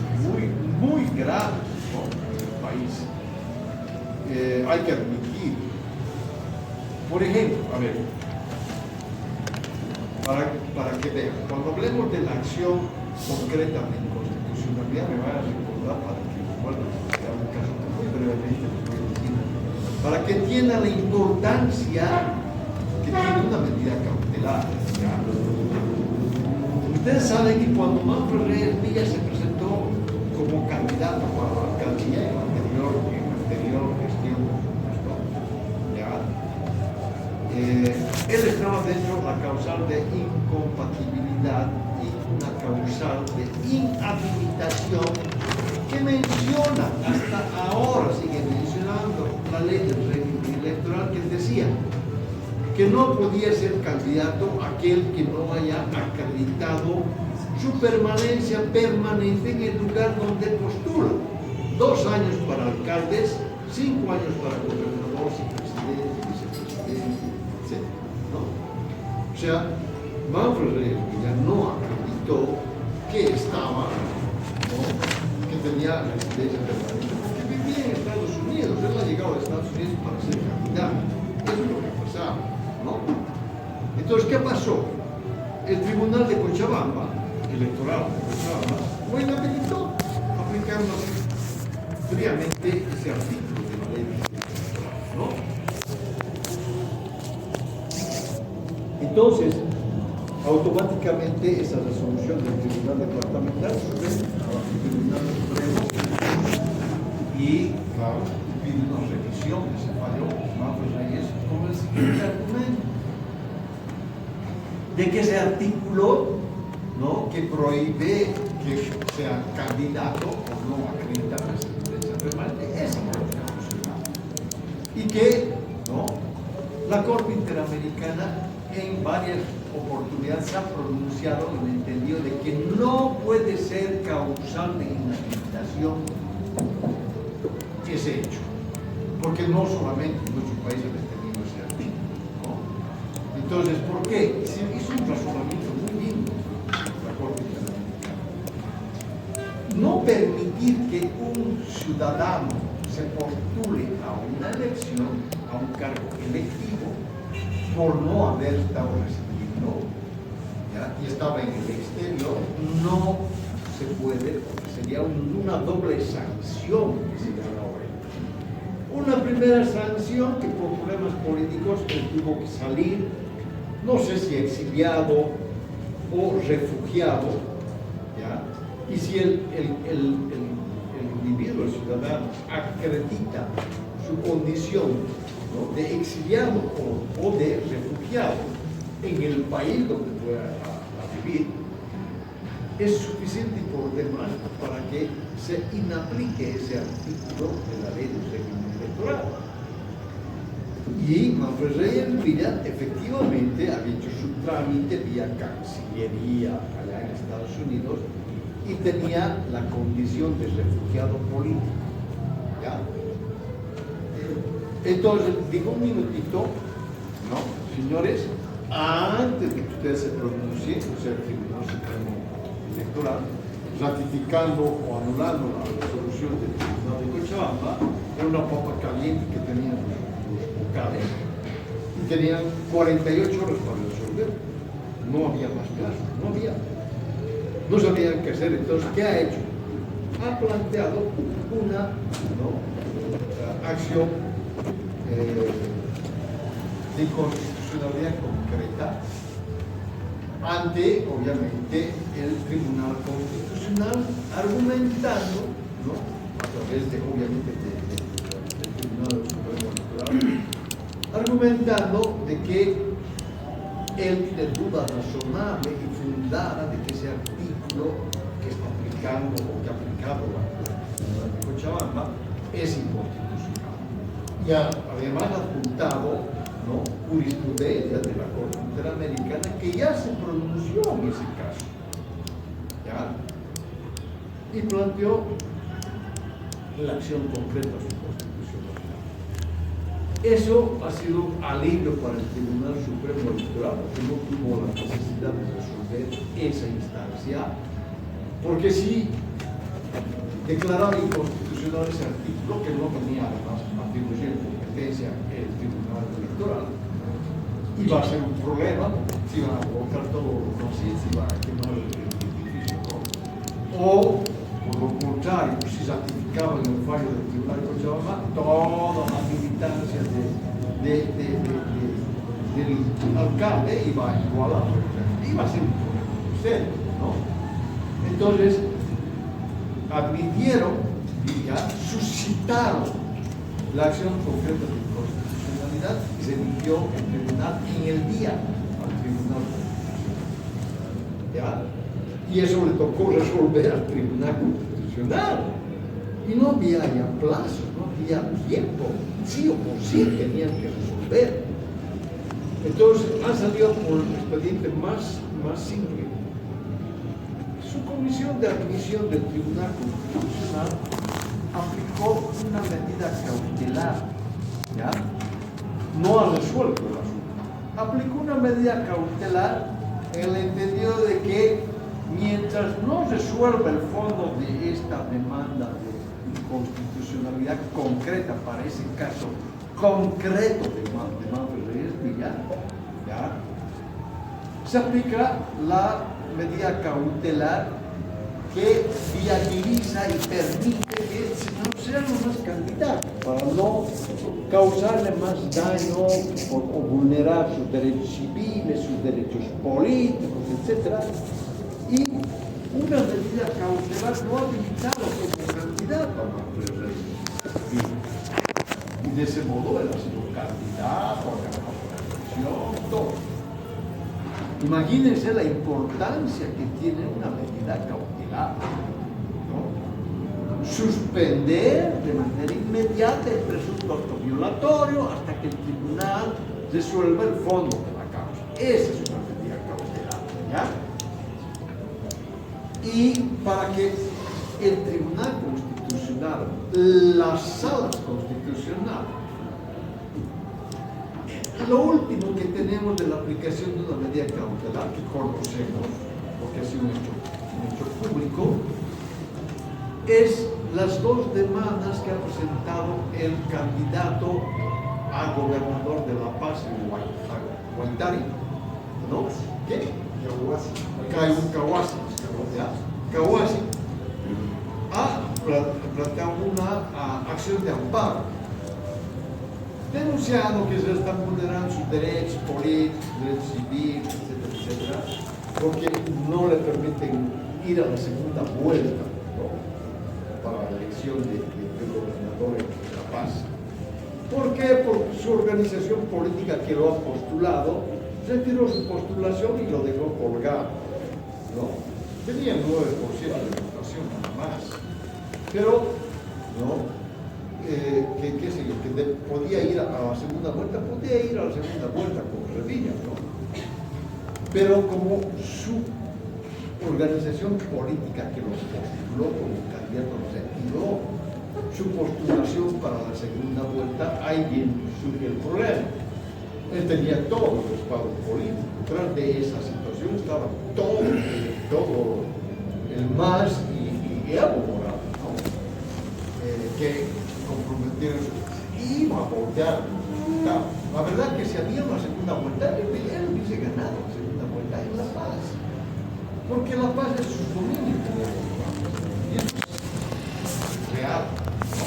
muy graves, ¿no?, en el país. Hay que admitir, por ejemplo, a ver, para que vean, cuando hablemos de la acción concreta de inconstitucionalidad, me van a recordar para que igual sea un caso muy brevemente, para que entiendan la importancia que tiene una medida cautelar. ¿Ya? Ustedes saben que cuando Manfred Reyes Villa se presentó como candidato para la alcaldía en la anterior gestión, ¿ya?, él estaba dentro de la causal de incompatibilidad y una causal de inhabilitación que menciona, hasta ahora sigue mencionando, la ley del régimen electoral, que decía que no podía ser candidato aquel que no haya acreditado su permanencia permanente en el lugar donde postula. 2 años para alcaldes, 5 años para gobernadores y presidentes, vicepresidentes, etc., ¿no? O sea, Manfred Reyes Villa no acreditó que estaba, ¿no?, que tenía residencia permanente, porque vivía en Estados Unidos. Él ha llegado a Estados Unidos para ser candidato. Eso es lo que pasaba, ¿no? Entonces, ¿qué pasó? El Tribunal de Cochabamba, electoral de Cochabamba, lo inhabilitó, aplicando fríamente ese artículo de la ley electoral, ¿no? Entonces, automáticamente esa resolución del Tribunal Departamental sube al Tribunal Supremo y, claro, pide una revisión de ese fallo Manfred Reyes con el siguiente argumento: de que ese artículo, ¿no?, que prohíbe que sea candidato o no acreditar residencia permanente es inconstitucional y que, ¿no?, La Corte Interamericana en varias oportunidades se ha pronunciado en el entendido de que no puede ser causal de inhabilitación ese hecho, porque no solamente en nuestro país han tenido ese hecho, ¿no? Entonces, ¿por qué? Se hizo un razonamiento muy lindo la Corte Interamericana. No permitir que un ciudadano se postule a una elección, a un cargo electivo, por no haber estado recibiendo, ¿ya? Y estaba en el exterior, no se puede, porque sería una doble sanción que se llama ahora. Una primera sanción que por problemas políticos él tuvo que salir, no sé si exiliado o refugiado, ¿ya? Y si el individuo, el ciudadano, acredita su condición, ¿no?, de exiliado o de refugiado en el país donde fue a vivir, es suficiente por demás para que se inaplique ese artículo de la ley del régimen electoral. Y Manfred Reyes Villa efectivamente había hecho su trámite vía Cancillería allá en Estados Unidos y tenía la condición de refugiado político, ¿ya? Entonces, digo un minutito, ¿no? Señores, antes de que ustedes se pronuncien, o sea, el Tribunal Supremo Electoral, ratificando o anulando la resolución del Tribunal de Cochabamba, era una papa caliente que tenían los vocales y tenían 48 horas para resolver. No había más casos, no había. No sabían qué hacer. Entonces, ¿qué ha hecho? Ha planteado una, ¿no?, acción de inconstitucionalidad concreta ante, obviamente, el Tribunal Constitucional, argumentando, ¿no?, a través de, obviamente, del Tribunal Supremo Electoral, argumentando de que él tiene duda razonable y fundada de que ese artículo que está aplicando o que ha aplicado la Tribunal de Cochabamba es inconstitucional. Y además ha apuntado, ¿no?, jurisprudencia de la Corte Interamericana que ya se pronunció en ese caso, ¿ya? Y planteó la acción concreta a su constitucionalidad. Eso ha sido alivio para el Tribunal Supremo Electoral, porque no tuvo la necesidad de resolver esa instancia, porque si declaraba inconstitucional ese artículo, que no tenía además atribución de competencia el Tribunal Electoral, iba a ser un problema, se iban a colocar todos los dossiers, se iba a quemar el edificio, ¿no? O, por lo contrario, si ratificaba en el fallo del Tribunal de Cochabamba, toda la militancia del alcalde iba a igualar, iba a ser un problema serio, ¿no? Entonces, admitieron y ya suscitaron la acción concreta de inconstitucionalidad y se emitió el tribunal en el día al Tribunal Constitucional, ¿ya? Y eso le tocó resolver al Tribunal Constitucional y no había ya plazo, no había tiempo, sí o por sí tenían que resolver. Entonces han salido por el expediente más simple. Su comisión de admisión del Tribunal Constitucional aplicó una medida cautelar, ¿ya? No ha resuelto el asunto. Aplicó una medida cautelar en el entendido de que mientras no resuelva el fondo de esta demanda de inconstitucionalidad concreta para ese caso concreto de Manfred Reyes Villa, ¿ya?, se aplica la medida cautelar que viabiliza y permite que el señor sea los más candidatos para no causarle más daño o vulnerar sus derechos civiles, sus derechos políticos, etc. Y una medida cautelar no ha habilitado como candidato a Manfred Reyes. Y de ese modo él ha sido candidato, ha ganado la elección, todo. Imagínense la importancia que tiene una medida cautelar, ¿no? Suspender de manera inmediata el presunto acto violatorio hasta que el tribunal resuelva el fondo de la causa. Esa es una medida cautelar, ¿ya? Y para que el Tribunal Constitucional, las salas constitucionales, lo último que tenemos de la aplicación de una medida cautelar que conocemos, porque ha sido un hecho público, es las dos demandas que ha presentado el candidato a gobernador de La Paz, Huaytari, ¿no? ¿Qué? Kawasi. Kawasi ha planteado una acción de amparo, denunciando que se están vulnerando sus derechos políticos, derechos civiles, etcétera, porque no le permiten ir a la segunda vuelta, ¿no?, para la elección de gobernador en La Paz. ¿Por qué? Porque su organización política que lo ha postulado retiró su postulación y lo dejó colgado, ¿no? Tenía 9% de votación nada más, pero, ¿no?, qué sé yo, que podía ir a la segunda vuelta, con Revilla, ¿no? Pero como su organización política que lo postuló como candidato retiró su postulación para la segunda vuelta, ahí bien surge el problema. Él tenía todo el respaldo político. Tras de esa situación estaba todo el MAS y Evo Morales, ¿no?, que comprometieron y iba a voltear el resultado. La verdad que si había una segunda vuelta, él hubiese ganado la segunda vuelta en La Paz, porque La Paz es su dominio y eso es real, ¿no?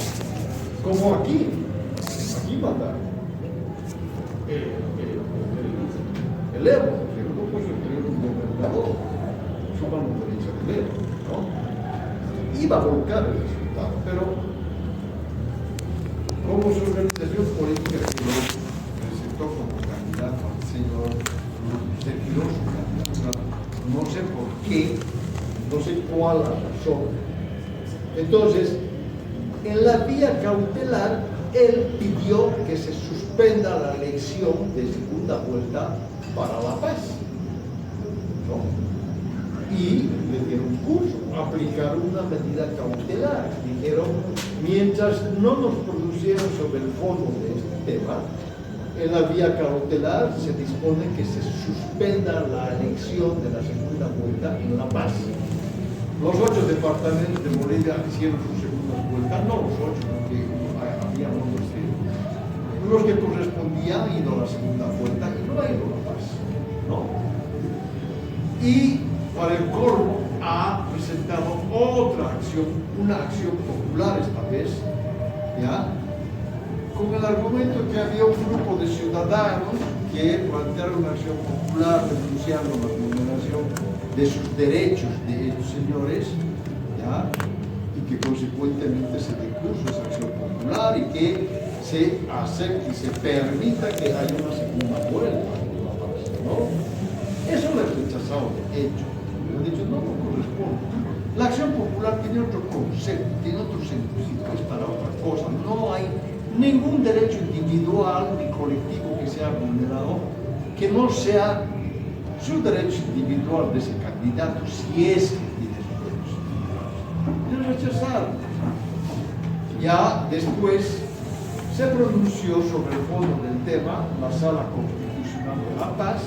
Como aquí manda el Evo, que no puede tener un gobernador, su mano derecha del Evo, ¿no? Iba a volcar el resultado, pero como su organización política que lo presentó como candidato al señor, retiró su candidatura, no sé por qué, no sé cuál la razón. Entonces, en la vía cautelar, él pidió que se suspenda la elección de segunda vuelta para La Paz, ¿no? Y le dieron curso, aplicaron una medida cautelar. Dijeron, mientras no nos producieron sobre el fondo de este tema, en la vía cautelar se dispone que se suspenda la elección de la segunda vuelta en La Paz. Los 8 departamentos de Bolivia hicieron sus segundas vueltas, no los 8, porque había los que correspondían han ido a la segunda vuelta y no ha ido a La Paz, ¿no? Y para el colmo ha presentado otra acción, una acción popular esta vez, ¿ya?, con el argumento que había un grupo de ciudadanos que plantearon una acción popular denunciando la vulneración de sus derechos de estos señores, ¿ya?, y que consecuentemente se dé curso a esa acción popular y que se acepte y se permita que haya una segunda vuelta, ¿no? Eso lo he rechazado de hecho. Han dicho, no corresponde. La acción popular tiene otro concepto, tiene otro sentido, es para otra cosa. No hay ningún derecho individual ni colectivo que sea vulnerado que no sea su derecho individual de ese candidato, si es que tiene sus derechos individuales. Y rechazaron. Ya después se pronunció sobre el fondo del tema la Sala Constitucional de La Paz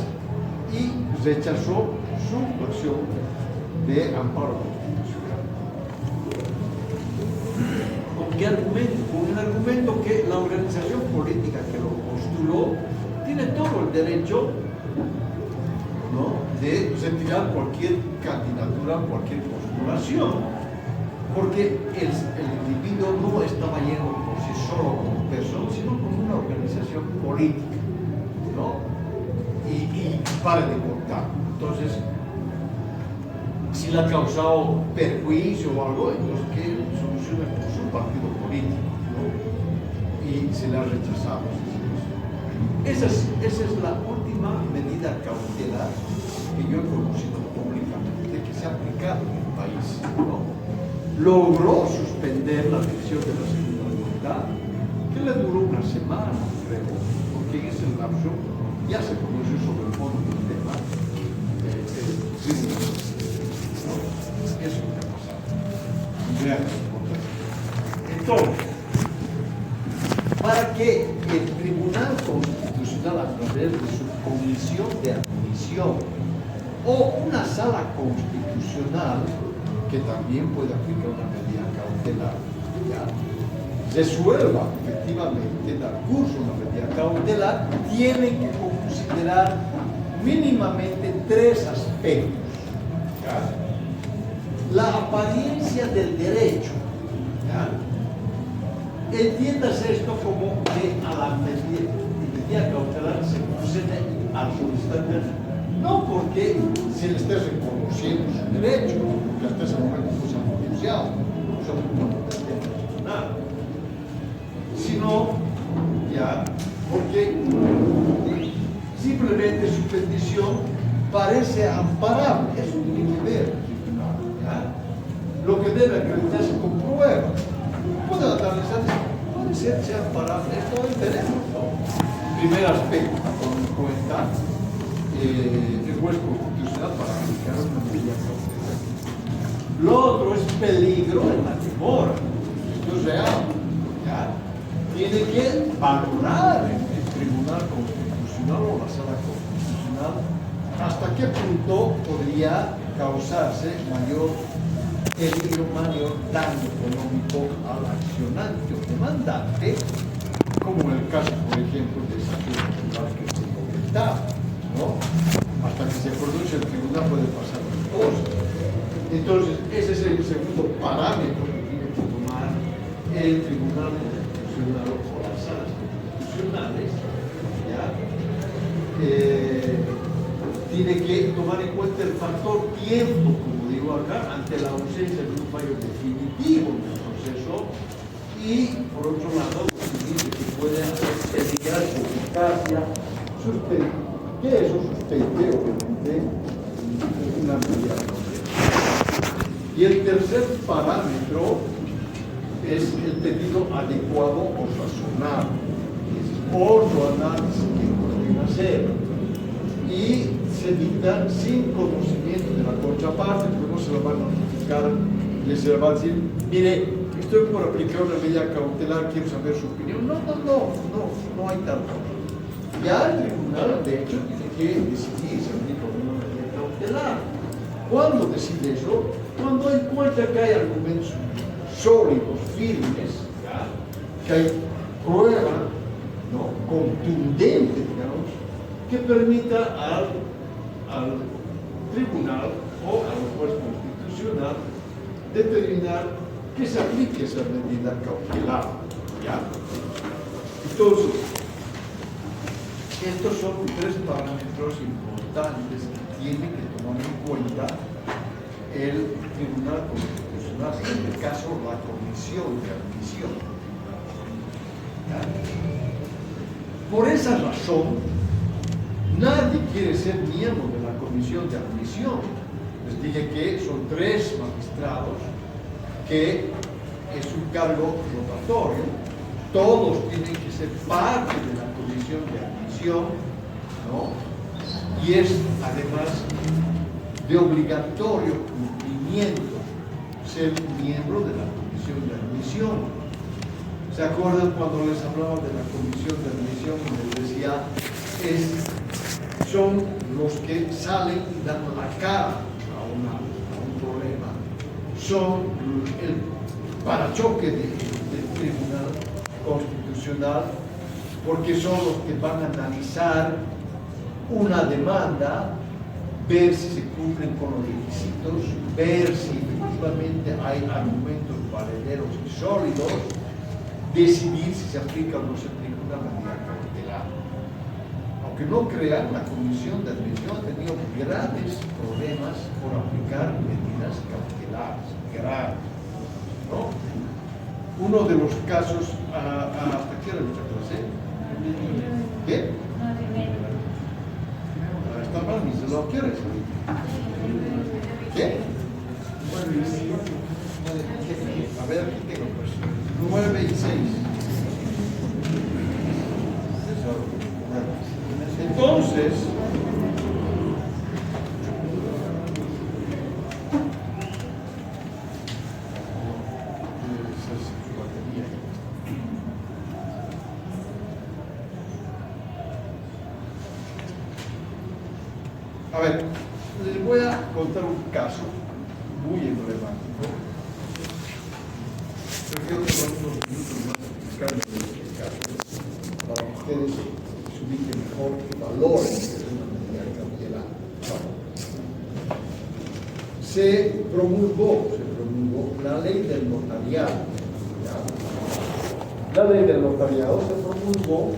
y rechazó su acción de amparo constitucional. ¿Con qué argumento? Con el argumento que la organización política que lo postuló tiene todo el derecho, ¿no?, de retirar cualquier candidatura, cualquier postulación, porque el individuo no estaba yendo por sí solo como persona, sino como una organización política, ¿no? Y pare de contar. Entonces, si le ha causado perjuicio o algo, entonces que solucione con su partido político, ¿no? Y se le ha rechazado. Esa es la última medida cautelar que yo he conocido públicamente que se ha aplicado en el país, ¿no? Logró suspender la elección de la segunda vuelta, que que le duró una semana, creo, porque en ese lapso ya se conoció sobre el fondo del tema. Tribunal. ¿No? Eso es lo que ha pasado. Entonces, para que el Tribunal Constitucional, a través de su comisión de admisión o una sala constitucional, que también puede aplicar una medida cautelar, ¿ya?, resuelva efectivamente, dar curso a una medida cautelar, tiene que considerar mínimamente tres aspectos. ¿Ya? La apariencia del derecho. ¿Ya? Entiendas esto como que a la medida cautelar se procede al solicitante, no porque se le esté reconociendo su derecho, porque hasta ese momento no se ha pronunciado, no se ha pronunciado nada, sino ya porque simplemente su petición parece amparable. Eso tiene que ver, ¿ya? Lo que debe acreditarse con pruebas. Puede analizar, puede ser amparable, esto lo tenemos, ¿no? Primer aspecto, con cuenta el juez constitucional para aplicar una medida cautelar. Lo otro es peligro en la demora. Esto es real, ¿ya? Tiene que valorar el Tribunal Constitucional o la Sala Constitucional hasta qué punto podría causarse mayor daño económico al accionante o demandante, como en el caso, por ejemplo, de esa tribunal que se comentaba, ¿no? Hasta que se produce el tribunal puede pasar las cosas. Entonces, ese es el segundo parámetro que tiene que tomar el Tribunal Constitucional o las salas constitucionales, ¿ya? Tiene que tomar en cuenta el factor tiempo, como digo acá, ante la ausencia de un fallo definitivo en el proceso, y por otro lado, dice que puede hacer peligrar su eficacia, que eso sustente, obviamente, una medida cautelar. Y el tercer parámetro es el pedido adecuado o razonable. Es otro análisis que pueden hacer. Y se dicta sin conocimiento de la contraparte, porque no se lo van a notificar, se le va a decir, mire, estoy por aplicar una medida cautelar, quiero saber su opinión. No hay tal cosa. Ya el tribunal, de hecho, tiene que decidir si aplica una medida cautelar. ¿Cuándo decide eso? Cuando encuentra que hay argumentos sólidos, firmes, ¿ya?, que hay prueba, ¿no?, contundente, digamos, que permita al tribunal o al juez constitucional determinar que se aplique esa medida cautelar, ¿ya? Entonces, estos son tres parámetros importantes que tiene que tomar en cuenta el Tribunal Constitucional, en este caso la Comisión de Admisión. ¿Ya? Por esa razón, nadie quiere ser miembro de la Comisión de Admisión. Les dije que son 3 magistrados, que es un cargo rotatorio. Todos tienen que ser parte de la Comisión de Admisión, ¿no? Y es además de obligatorio cumplimiento ser miembro de la Comisión de Admisión. ¿Se acuerdan cuando les hablaba de la Comisión de Admisión? Les decía, son los que salen y dan la cara a un problema. Son el parachoque del Tribunal Constitucional, porque son los que van a analizar una demanda, ver si se cumplen con los requisitos, ver si efectivamente hay argumentos valederos y sólidos, decidir si se aplica o no se aplica una medida cautelar. Aunque no crean, la Comisión de Admisión ha tenido graves problemas por aplicar medidas cautelares, graves, ¿no? Uno de los casos, ¿hasta qué hora nuestra clase? ¿Qué? Está mal, ni se lo quieres. ¿Qué? A ver, aquí tengo pues. 9 y 6. Entonces, a ver, les voy a contar un caso muy emblemático. Prefiero tomar unos minutos más explicando este caso para que ustedes se ubiquen mejor y valoren de una manera cautelar. Se promulgó la ley del notariado. ¿Ya? La ley del notariado se promulgó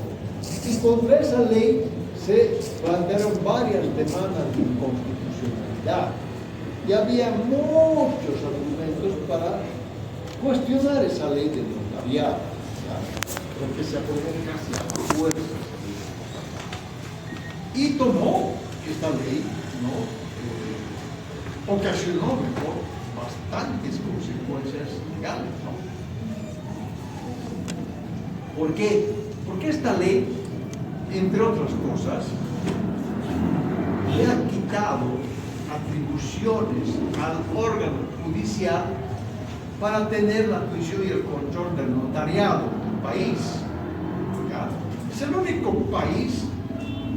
y contra esa ley se plantearon varias demandas de inconstitucionalidad y había muchos argumentos para cuestionar esa ley del notariado, ¿ya? Porque se aprobó casi a la fuerza. Y tomó esta ley, ¿no? Ocasionó mejor bastantes consecuencias legales, ¿no? ¿Por qué? Porque esta ley, entre otras cosas, le ha quitado atribuciones al órgano judicial para tener la tuición y el control del notariado en el país. ¿Ya? Es el único país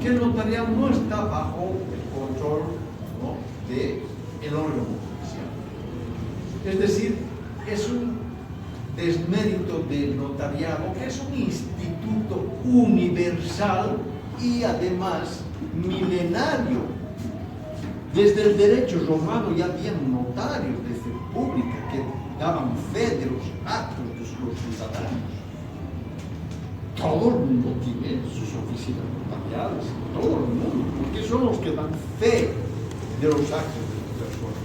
que el notariado no está bajo el control, ¿no?, del órgano judicial. Es decir, es un desmérito del notariado, que es un instituto universal y además milenario. Desde el derecho romano ya había notarios de fe pública que daban fe de los actos de los ciudadanos. Todo el mundo tiene sus oficinas notariales, todo el mundo, porque son los que dan fe de los actos de las personas,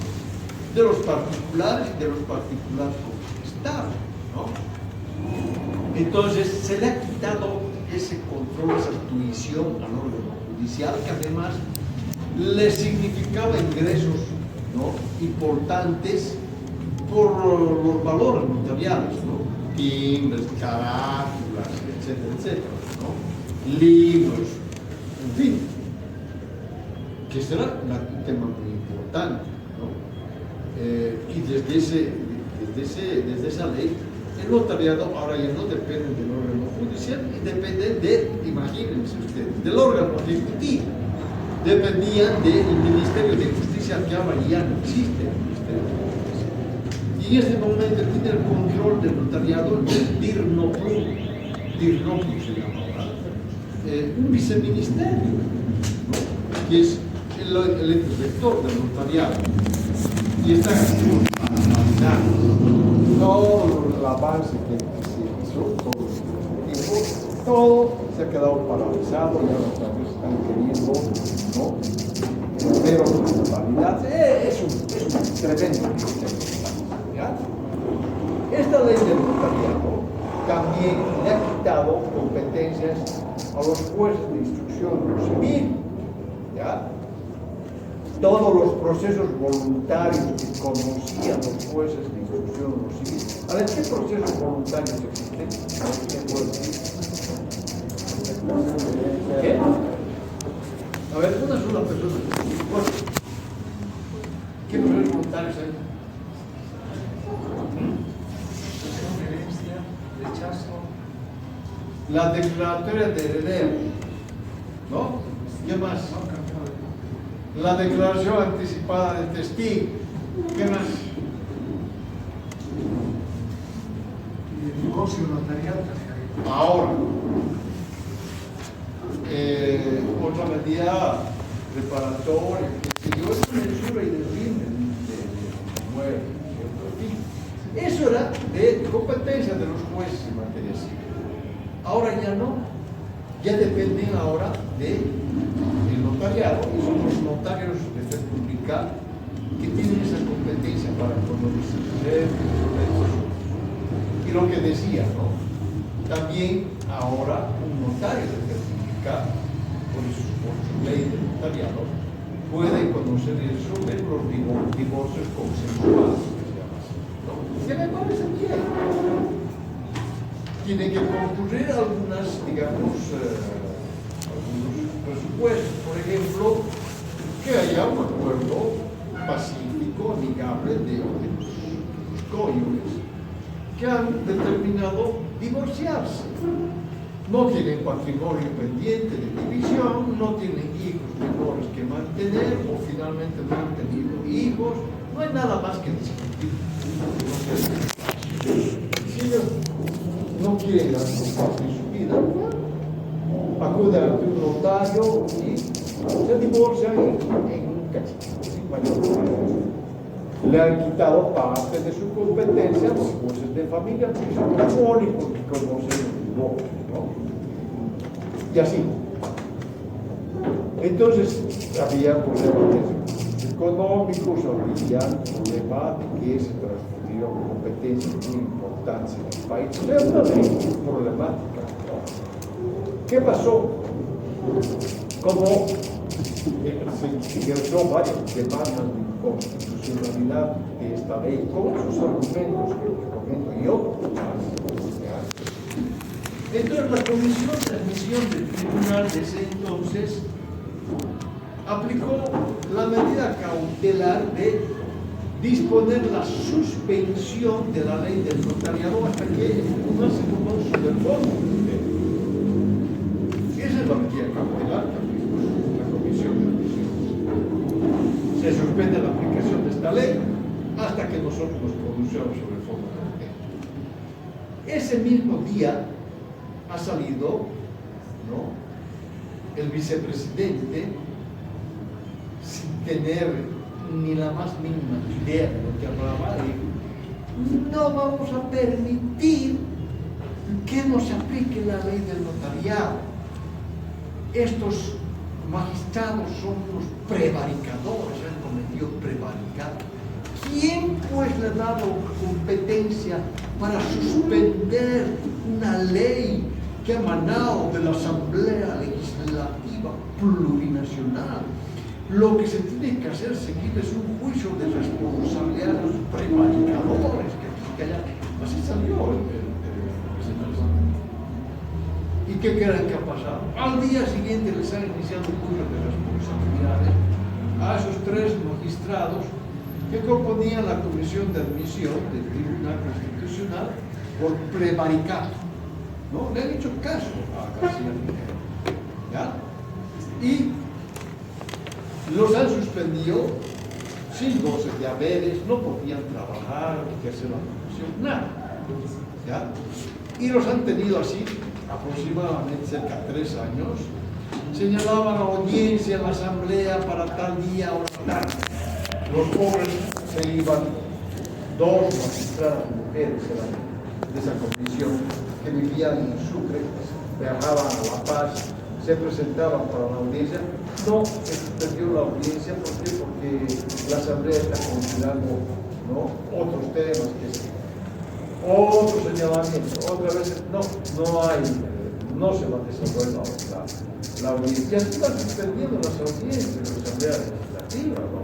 de los particulares y de los particulares con el Estado, ¿no? Entonces se le ha quitado ese control, esa tuición al órgano judicial, que además le significaba ingresos, ¿no?, importantes por los valores notariales, ¿no?, timbres, carátulas, etcétera, etcétera, ¿no?, libros, en fin, que será un tema muy importante, ¿no? Y desde esa ley, el notariado ahora ya no depende del órgano judicial y depende imagínense ustedes, del órgano ejecutivo. Dependían del Ministerio de Justicia, que ahora ya no existe el Ministerio de Justicia. Y en este momento tiene el control del notariado del DIRNOPLU se llama ahora, un viceministerio, ¿no?, que es el rector del notariado. Y está haciendo todo el avance que se hizo, todo el tiempo, todo se ha quedado paralizado y ahora otra vez están queriendo, ¿no?, pero la totalidad es un tremendo sistema, ¿ya? Esta ley del notariado también le ha quitado competencias a los jueces de instrucción civil, ¿ya? Todos los procesos voluntarios que conocían los jueces de instrucción civil. A ver, ¿qué procesos voluntarios existen? ¿Quién puede decir? ¿Qué? A ver, una sola persona. ¿Qué procesos voluntarios hay? Herencia, rechazo. La declaratoria de heredero, ¿no? ¿Qué más? La declaración anticipada del testigo. ¿Qué más? Y el divorcio notarial también. Ahora, otra medida preparatoria, que dio esta mensura y define de muerte, ¿cierto? En fin, eso era de competencia de los jueces en materia civil. Ahora ya no, ya dependen ahora del notariado, y son los notarios de fe pública que tienen esa competencia para conocer y lo que decía, ¿no? También ahora un notario de fe pública, por su ley de notariado, puede conocer y resolver los divorcios consensuados, que se llama así, ¿no? Que me parece bien. Tiene que concurrir algunas, digamos, presupuesto. Por ejemplo, que haya un acuerdo pacífico, amigable de los cónyuges que han determinado divorciarse. No tienen patrimonio pendiente de división, no tienen hijos menores que mantener o finalmente no han tenido hijos, no hay nada más que discutir. Si ellos no quieren compartir su vida, acuden ante un notario y se divorcian en un cachito, sin mayor problema. Le han quitado parte de su competencia los jueces de familia, porque son católicos que conocen el divorcio, ¿no? Y así. Entonces, había problemas económicos, había problema de que se transfirieron competencias muy importantes en el país. Es una ley problemática, ¿no? ¿Qué pasó? Como se ingresó varias demandas de inconstitucionalidad de esta ley, con sus argumentos que les comento y otros más. Entonces la Comisión de Admisión del Tribunal de ese entonces aplicó la medida cautelar de disponer la suspensión de la ley del notariado hasta que el tribunal se conoce del fondo. Esa es la medida cautelar que aplicó la Comisión de Admisión. Se suspende la aplicación de esta ley hasta que nosotros nos pronunciamos sobre el fondo del tema. Ese mismo día ha salido, ¿no?, el vicepresidente sin tener ni la más mínima idea de lo que hablaba, y no vamos a permitir que no se aplique la ley del notariado. Estos magistrados son unos prevaricadores, han cometido prevaricado. ¿Quién pues le ha dado competencia para suspender una ley que ha emanado de la Asamblea Legislativa Plurinacional? Lo que se tiene que hacer seguir es un juicio de responsabilidad de los prevaricadores que haya. Así salió el vicepresidente. ¿Y qué creen que ha pasado? Al día siguiente les han iniciado un juicio de responsabilidades a esos 3 magistrados que componían la Comisión de Admisión del Tribunal Constitucional por prevaricato. ¿No? Le han hecho caso a García Linero, ¿ya? Y los han suspendido sin goce de haberes, no podían trabajar, ejercer la profesión, nada, ¿ya? Y los han tenido así aproximadamente cerca de 3 años. Señalaban audiencia en la Asamblea para tal día o tal. Los pobres se iban, 2 magistradas mujeres eran de esa comisión, que vivían en Sucre, viajaban a La Paz, se presentaban para la audiencia. No se suspendió la audiencia, ¿por qué? Porque la Asamblea está considerando, ¿no?, otros temas, otros señalamientos, otras veces no se va a desarrollar la audiencia. Y así van suspendiendo las audiencias de la Asamblea Legislativa, ¿no?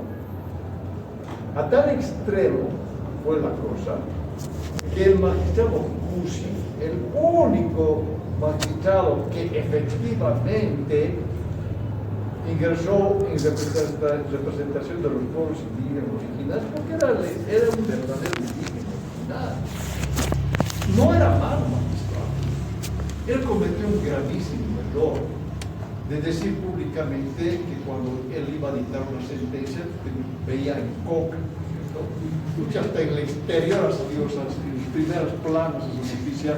A tal extremo fue la cosa que el magistrado Cusi, el único magistrado que efectivamente ingresó en representación de los pueblos indígenas originarios, porque era un verdadero indígena original. No era malo magistrado. Él cometió un gravísimo error de decir públicamente que cuando él iba a dictar una sentencia veía en coca, ¿cierto? Porque hasta en el exterior ha salido en los primeros planos de su noticia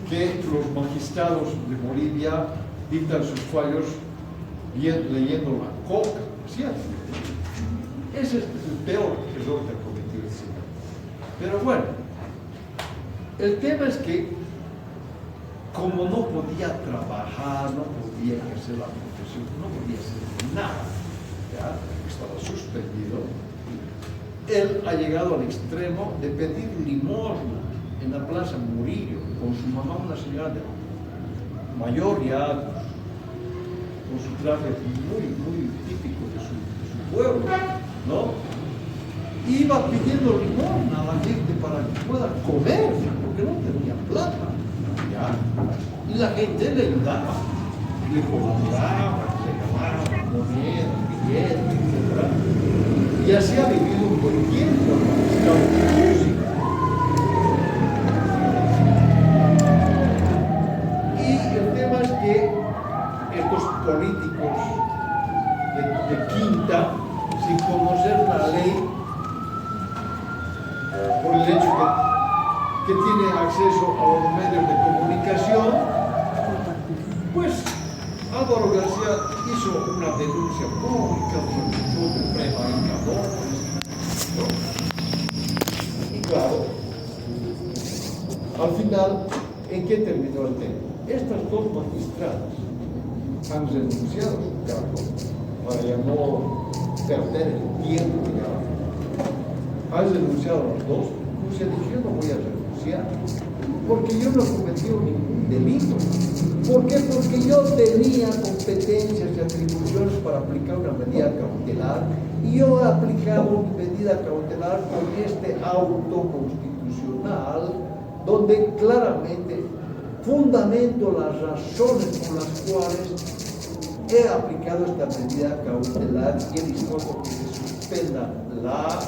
que los magistrados de Bolivia dictan sus fallos leyendo la coca, ¿cierto? Ese es el peor error que ha cometido el señor. Pero bueno, el tema es que como no podía trabajar, no podía ejercer la profesión, no podía hacer nada, ¿ya?, estaba suspendido, él ha llegado al extremo de pedir limosna en la Plaza Murillo con su mamá, una señora de mayor ya, con su traje muy típico de su pueblo, ¿no? Iba pidiendo limosna a la gente para que pueda comer, porque no tenía plata, ¿ya? Y la gente le ayudaba, le colaboraba, le monedas, billetes, etc. Y así ha vivido un buen tiempo el magistrado Cusi. Y el tema es que estos políticos de quinta, sin conocer la ley, por el hecho que tiene acceso a los medios de comunicación, pues Álvaro García hizo una denuncia pública sobre prevaricadores, ¿no? Y claro, al final, ¿en qué terminó el tema? Estas dos magistradas han renunciado a su cargo para ya no perder el tiempo, ya. Han renunciado a los dos. Se dijo, yo no voy a renunciar porque yo no he cometido ningún delito. ¿Por qué? Porque yo tenía competencias y atribuciones para aplicar una medida cautelar y yo he aplicado mi medida cautelar con este auto constitucional donde claramente fundamento las razones por las cuales he aplicado esta medida cautelar y he dispuesto que se suspenda la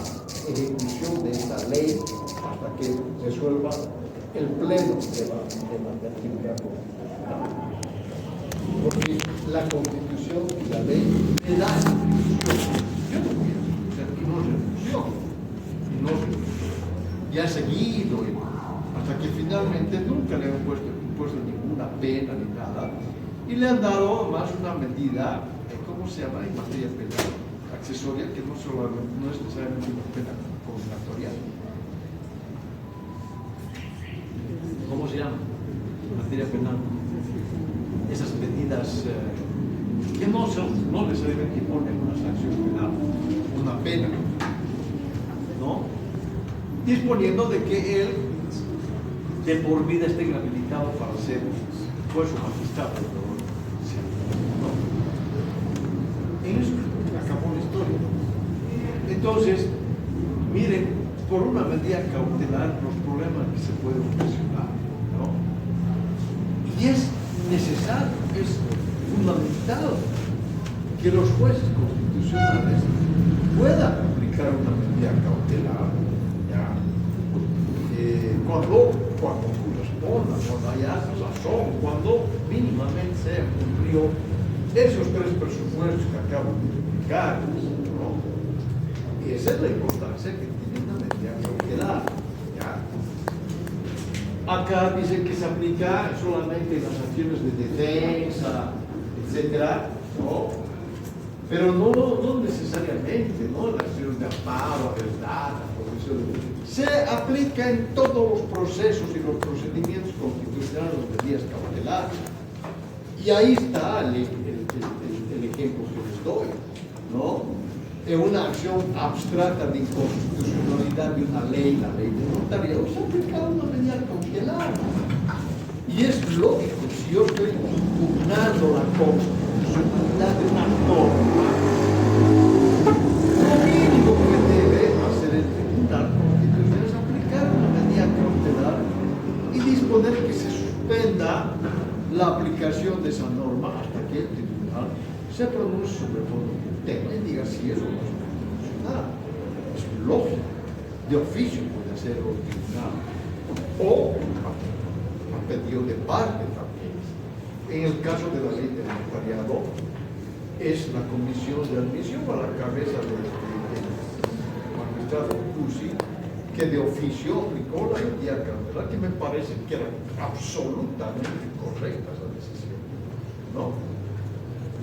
ejecución de esta ley hasta que resuelva el pleno de la actividad constitucional. Porque la Constitución y la ley le dan institución. Yo no voy a renunciar, y no renunció. Y ha seguido, hasta que finalmente nunca le han impuesto ninguna pena ni nada, y le han dado más una medida, ¿cómo se llama? En materia penal accesoria, que no es necesariamente una pena combinatorial. ¿Cómo se llama? En materia penal. Esas medidas que no necesariamente imponen una sanción penal, una pena, ¿no? Disponiendo de que él de por vida esté inhabilitado para ser juez o magistrado. ¿No? En eso acabó la historia. Entonces, miren, por una medida cautelar los problemas que se pueden ocasionar, ¿no? Y es necesario, es fundamental que los jueces constitucionales puedan aplicar una medida cautelar, ¿ya? Cuando corresponda, cuando haya razón, cuando mínimamente se haya cumplido esos tres presupuestos que acabo de explicar, ¿no? Y esa es la importancia que tiene una medida cautelar, ¿ya? Acá dicen que se aplica solamente en las acciones de defensa, etcétera, ¿no? Pero no necesariamente, ¿no? Las acciones de amparo, verdad, se aplica en todos los procesos y los procedimientos constitucionales de medidas cautelares. Y ahí está el ejemplo que les doy, ¿no? En una acción abstracta de inconstitucionalidad de una ley, la ley de notariado, se aplica una medida cautelar. Y es lógico, si yo estoy impugnando la constitucionalidad de una norma, lo mínimo que debe hacer el Tribunal Constitucional es aplicar una medida cautelar y disponer que se suspenda la aplicación de esa norma hasta que el Tribunal se pronuncie sobre el fondo del tema y diga si eso no es constitucional. Es lógico, de oficio puede hacerlo el Tribunal, o a pedido de parte también. En el caso de la ley del notariado, es la comisión de admisión a la cabeza del magistrado Cusi, que de oficio aplicó la medida cautelar, que me parece que era absolutamente correcta esa decisión, ¿no?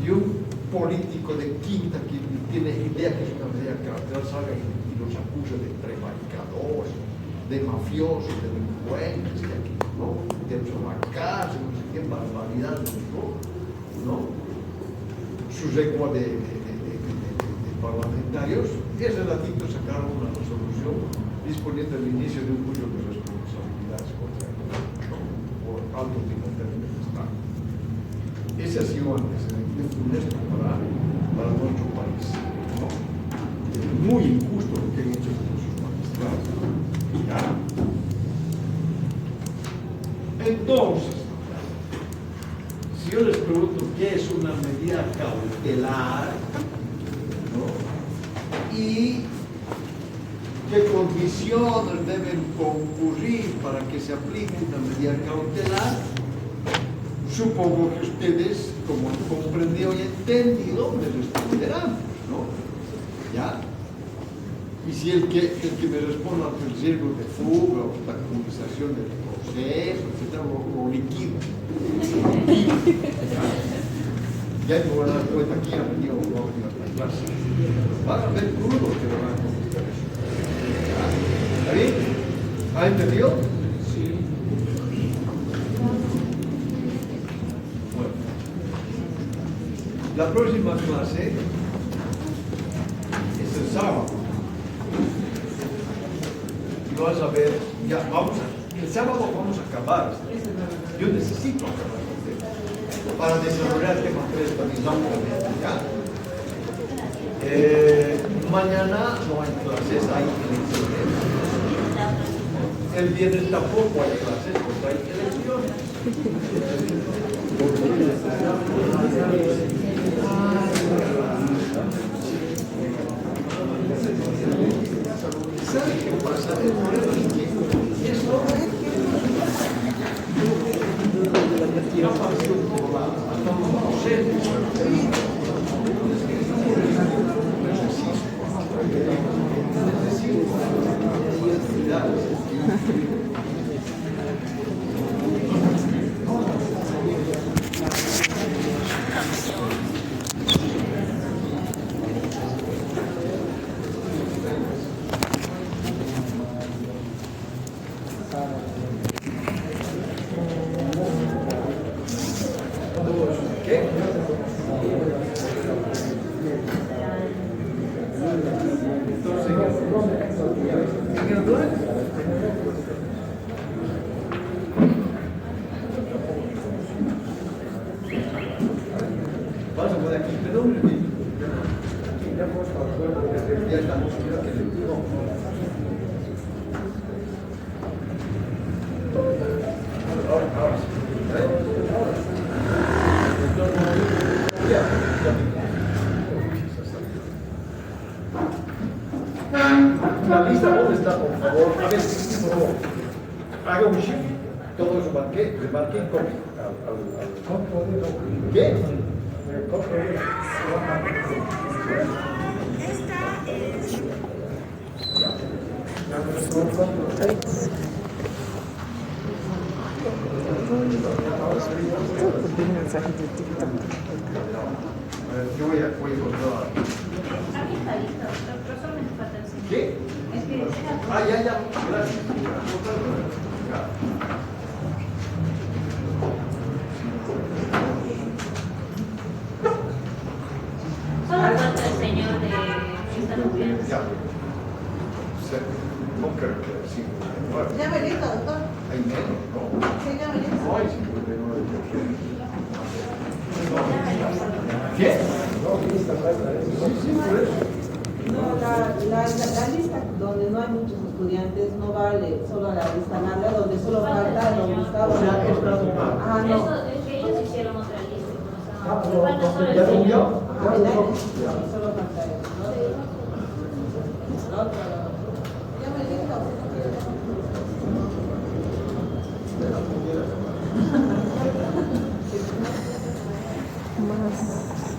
Y un político de quinta que tiene idea que es una medida cautelar salga y los acusa de prevaricadores, de mafiosos, de delincuentes, ¿no? De la cárcel, no sé qué barbaridad, ¿no? Su regla de parlamentarios, ese ratito sacaron una resolución disponiendo el inicio de un juicio de responsabilidades contra él, ¿no? Por alto tipo de Estado. Ese ha sido un antecedente funesto para nuestro país, ¿no? Muy injusto lo que han hecho con sus magistrados. ¿Ya? Entonces, si Si yo les pregunto qué es una medida cautelar, ¿no? Y qué condiciones deben concurrir para que se aplique una medida cautelar, supongo que ustedes, como han comprendido y entendido, me responderán, ¿no? ¿Ya? Y si el que me responda ante el riesgo de fuga, obstaculización del proceso, etc., lo liquido. Ya me voy a dar cuenta que ya me dio la clase. Van a ver crudos que lo van a contestar eso. ¿Está bien? ¿Ha entendido? Sí. Bueno. La próxima clase es el sábado. Y vas a ver, ya vamos a, el sábado vamos a acabar. Yo necesito acabar para desarrollar el tema 3 también rápidamente, ¿ya? Mañana no hay clases, hay elecciones. El viernes tampoco hay clases, porque hay elecciones. ¿Sabe qué pasa? El problema es que esto ya pasó por la La lista, ¿dónde está, por favor? A ver, por favor. Haga un shift. Todo eso marqué y copie. ¿Qué? Yo voy a controlar. Aquí está listo, pero solamente falta el señor. ¿Qué? Es que era Ya. Gracias. solo falta el señor de esta confianza. Ya. No creo que sí. Ya me listo, doctor. Hay menos, ¿no? Sí, ya me listo. No hay 59. ¿Qué? Sí, por eso. No, la lista donde no hay muchos estudiantes no vale, solo la lista larga donde solo falta donde estaba. O sea, esta es una. Ah, no. Eso es que ellos hicieron otra lista. O sea, falta solo ¿Ya el lo señor. envió? Ah, en la lista, solo falta eso, ¿no? La otra, ya me listo.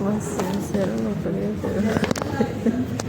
Más sincero no podía ser.